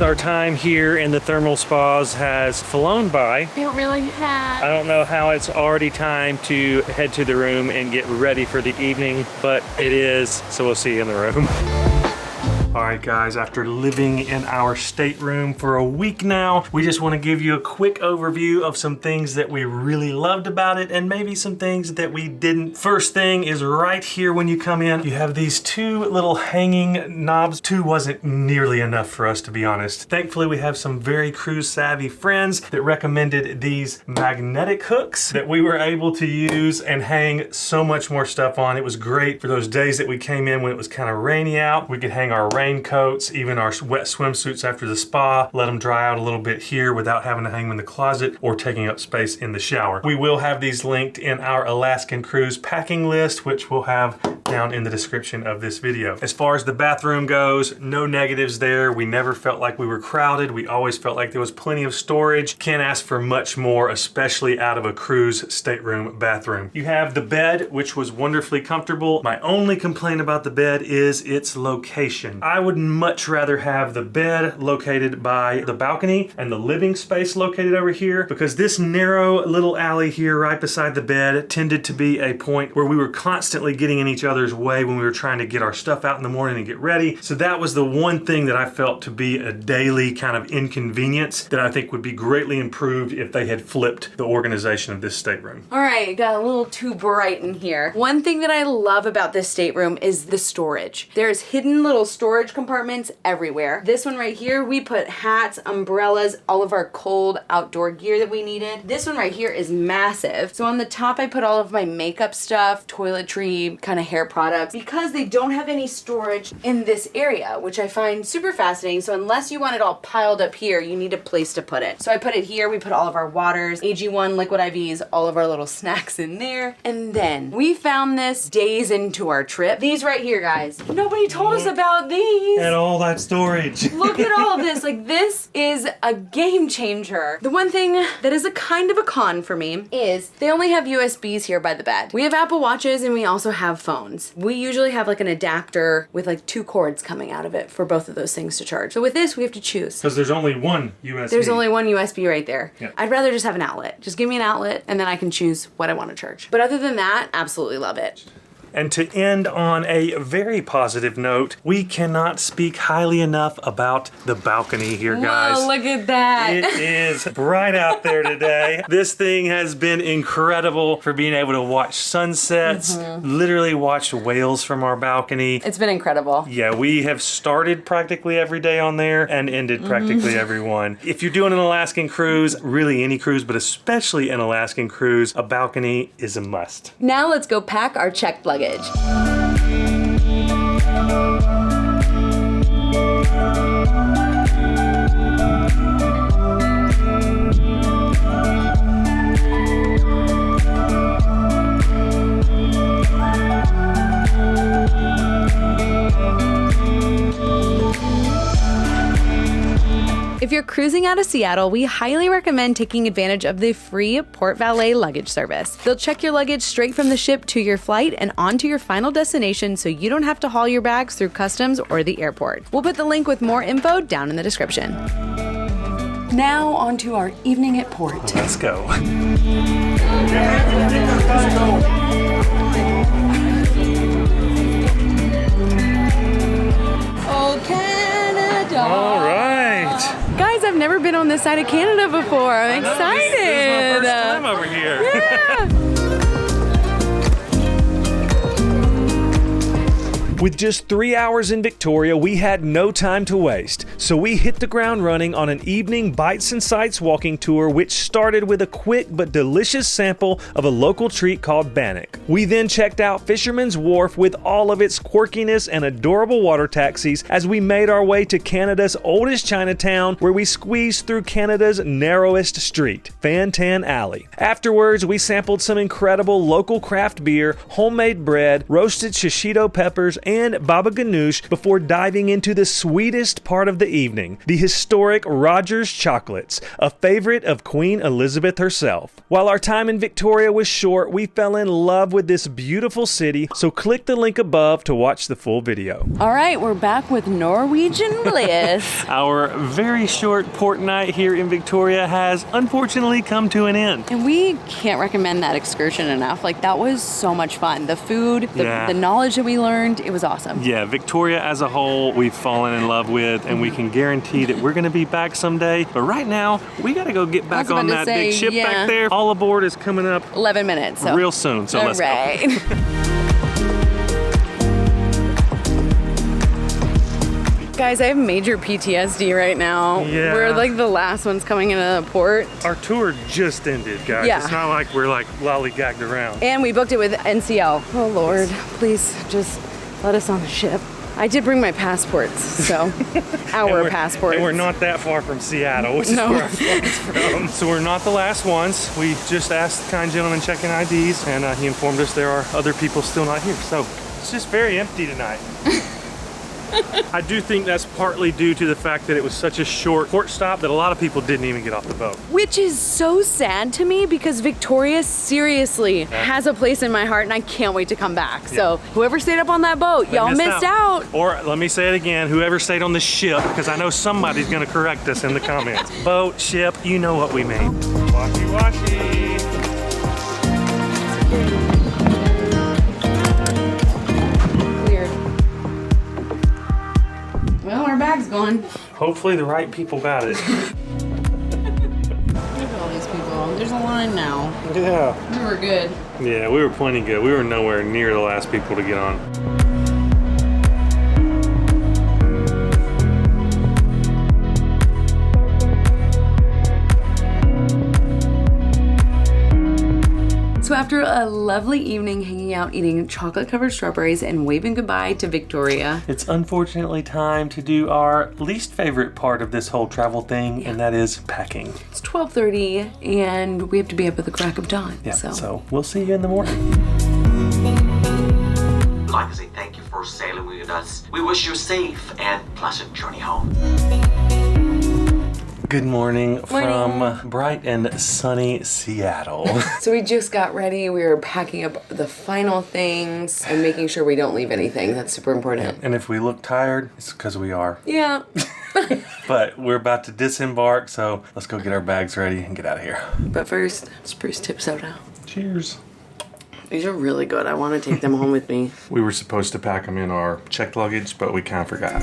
Our time here in the thermal spas has flown by. It really has. I don't know how it's already time to head to the room and get ready for the evening, but it is, so we'll see you in the room. All right, guys, after living in our stateroom for a week now, we just want to give you a quick overview of some things that we really loved about it and maybe some things that we didn't. First thing is right here when you come in, you have these two little hanging knobs. Two wasn't nearly enough for us, to be honest. Thankfully, we have some very cruise savvy friends that recommended these magnetic hooks that we were able to use and hang so much more stuff on. It was great for those days that we came in when it was kind of rainy out. We could hang our raincoats, even our wet swimsuits after the spa, let them dry out a little bit here without having to hang them in the closet or taking up space in the shower. We will have these linked in our Alaskan cruise packing list, which we'll have down in the description of this video. As far as the bathroom goes, no negatives there. We never felt like we were crowded. We always felt like there was plenty of storage. Can't ask for much more, especially out of a cruise stateroom bathroom. You have the bed, which was wonderfully comfortable. My only complaint about the bed is its location. I would much rather have the bed located by the balcony and the living space located over here, because this narrow little alley here right beside the bed tended to be a point where we were constantly getting in each other's way when we were trying to get our stuff out in the morning and get ready. So that was the one thing that I felt to be a daily kind of inconvenience that I think would be greatly improved if they had flipped the organization of this stateroom. All right, got a little too bright in here. One thing that I love about this stateroom is the storage. There's hidden little storage compartments everywhere. This one right here, we put hats, umbrellas, all of our cold outdoor gear that we needed. This one right here is massive. So on the top, I put all of my makeup stuff, toiletry, kind of hair products, because they don't have any storage in this area, which I find super fascinating. So unless you want it all piled up here, you need a place to put it. So I put it here. We put all of our waters, AG1 liquid IVs, all of our little snacks in there. And then we found this days into our trip. These right here, guys. Nobody told us about these. And all that storage. Look at all of this. Like, this is a game changer. The one thing that is a kind of a con for me is they only have USBs here by the bed. We have Apple Watches and we also have phones. We usually have like an adapter with like 2 cords coming out of it for both of those things to charge. So with this, we have to choose. Because there's only one USB. There's only one USB right there. Yep. I'd rather just have an outlet. Just give me an outlet and then I can choose what I want to charge. But other than that, absolutely love it. And to end on a very positive note, we cannot speak highly enough about the balcony here, guys. Whoa, look at that. It is bright out there today. This thing has been incredible for being able to watch sunsets, literally watch whales from our balcony. It's been incredible. Yeah, we have started practically every day on there and ended practically every one. If you're doing an Alaskan cruise, really any cruise, but especially an Alaskan cruise, a balcony is a must. Now let's go pack our checked luggage. If you're cruising out of Seattle, we highly recommend taking advantage of the free Port Valet luggage service. They'll check your luggage straight from the ship to your flight and onto your final destination, so you don't have to haul your bags through customs or the airport. We'll put the link with more info down in the description. Now on to our evening at port. Let's go. Oh, Canada! All right. Guys, I've never been on this side of Canada before. I'm excited. This is my first time over here. Yeah. With just 3 hours in Victoria, we had no time to waste, so we hit the ground running on an evening Bites and Sights walking tour, which started with a quick but delicious sample of a local treat called bannock. We then checked out Fisherman's Wharf with all of its quirkiness and adorable water taxis as we made our way to Canada's oldest Chinatown, where we squeezed through Canada's narrowest street, Fan Tan Alley. Afterwards, we sampled some incredible local craft beer, homemade bread, roasted shishito peppers, and baba ganoush before diving into the sweetest part of the evening, the historic Rogers chocolates, a favorite of Queen Elizabeth herself. While our time in Victoria was short, we fell in love with this beautiful city, so click the link above to watch the full video. All right, we're back with Norwegian Bliss. Our very short port night here in Victoria has unfortunately come to an end. And we can't recommend that excursion enough. Like, that was so much fun. The food, the knowledge that we learned, it was awesome. Yeah, Victoria as a whole, we've fallen in love with, and we can guarantee that we're going to be back someday. But right now, we got to go get back on that big ship back there. All Aboard is coming up 11 minutes. So. Real soon, so let's go. Guys, I have major PTSD right now. Yeah. We're like the last ones coming into the port. Our tour just ended, guys. Yeah. It's not like we're like lollygagged around. And we booked it with NCL. Oh Lord, please just let us on the ship. I did bring my passports, so our passports. And we're not that far from Seattle, which is where our flight's from. So we're not the last ones. We just asked the kind gentleman checking IDs, and he informed us there are other people still not here. So it's just very empty tonight. I do think that's partly due to the fact that it was such a short port stop that a lot of people didn't even get off the boat. Which is so sad to me because Victoria seriously has a place in my heart and I can't wait to come back. Yeah. So whoever stayed up on that boat, y'all missed out. Or let me say it again, whoever stayed on the ship, because I know somebody's gonna correct us in the comments. Boat, ship, you know what we mean. Washy. Well, our bag's gone. Hopefully the right people got it. Look at all these people. There's a line now. Yeah. We were good. Yeah, we were plenty good. We were nowhere near the last people to get on. So after a lovely evening hanging out, eating chocolate-covered strawberries and waving goodbye to Victoria, it's unfortunately time to do our least favorite part of this whole travel thing, and that is packing. It's 12:30 and we have to be up at the crack of dawn. Yeah, so we'll see you in the morning. I'd like to say thank you for sailing with us. We wish you a safe and pleasant journey home. Good morning from bright and sunny Seattle. So we just got ready. We were packing up the final things and making sure we don't leave anything. That's super important. And if we look tired, it's because we are. Yeah. But we're about to disembark, so let's go get our bags ready and get out of here. But first, spruce tip soda. Cheers. These are really good. I want to take them home with me. We were supposed to pack them in our checked luggage, but we kind of forgot.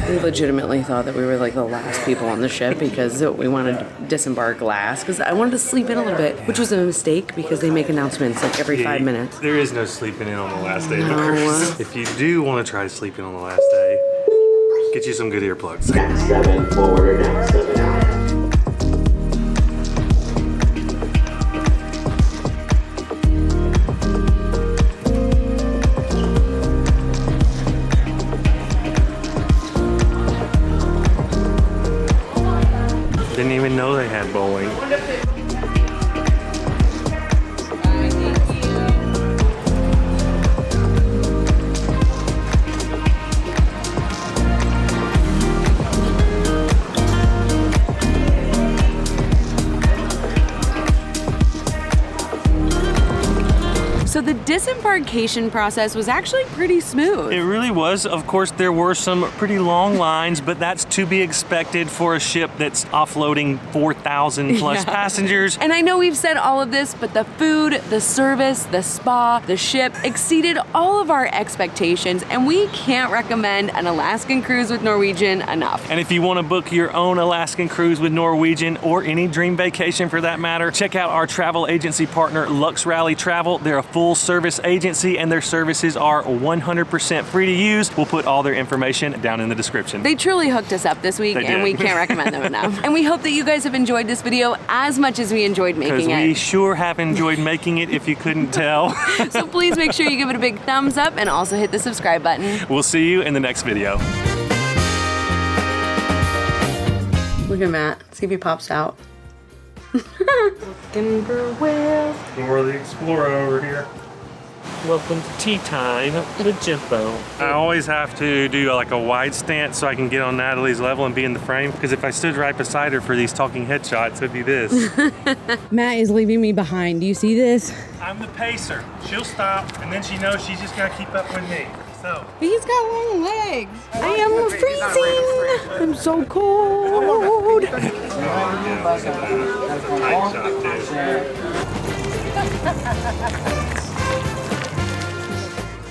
We legitimately thought that we were like the last people on the ship because we wanted to disembark last because I wanted to sleep in a little bit, which was a mistake because they make announcements like every 5 minutes. There is no sleeping in on the last day of the cruise. If you do want to try to sleep in on the last day, get you some good earplugs. Next 7 forward, next 7 out. Didn't even know they had bowling. disembarkation process was actually pretty smooth. It really was. Of course, there were some pretty long lines, but that's to be expected for a ship that's offloading 4,000 plus passengers. And I know we've said all of this, but the food, the service, the spa, the ship exceeded all of our expectations, and we can't recommend an Alaskan cruise with Norwegian enough. And if you want to book your own Alaskan cruise with Norwegian, or any dream vacation for that matter, check out our travel agency partner, LuxRally Travel. They're a full service agency, and their services are 100% free to use. We'll put all their information down in the description. They truly hooked us up this week, and we can't recommend them enough. And we hope that you guys have enjoyed this video as much as we enjoyed making it. We sure have enjoyed making it, if you couldn't tell. So please make sure you give it a big thumbs up and also hit the subscribe button. We'll see you in the next video. Look at Matt. See if he pops out. Looking for a whale. Dora the Explorer over here. Welcome to tea time with Jimbo. I always have to do like a wide stance so I can get on Natalie's level and be in the frame, because if I stood right beside her for these talking headshots, it'd be this. Matt is leaving me behind. Do you see this? I'm the pacer. She'll stop, and then she knows she's just got to keep up with me. So. He's got long legs. I am freezing. I'm so cold.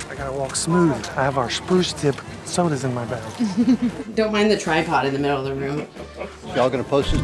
I gotta walk smooth. I have our spruce tip sodas in my bag. Don't mind the tripod in the middle of the room. Y'all gonna post this?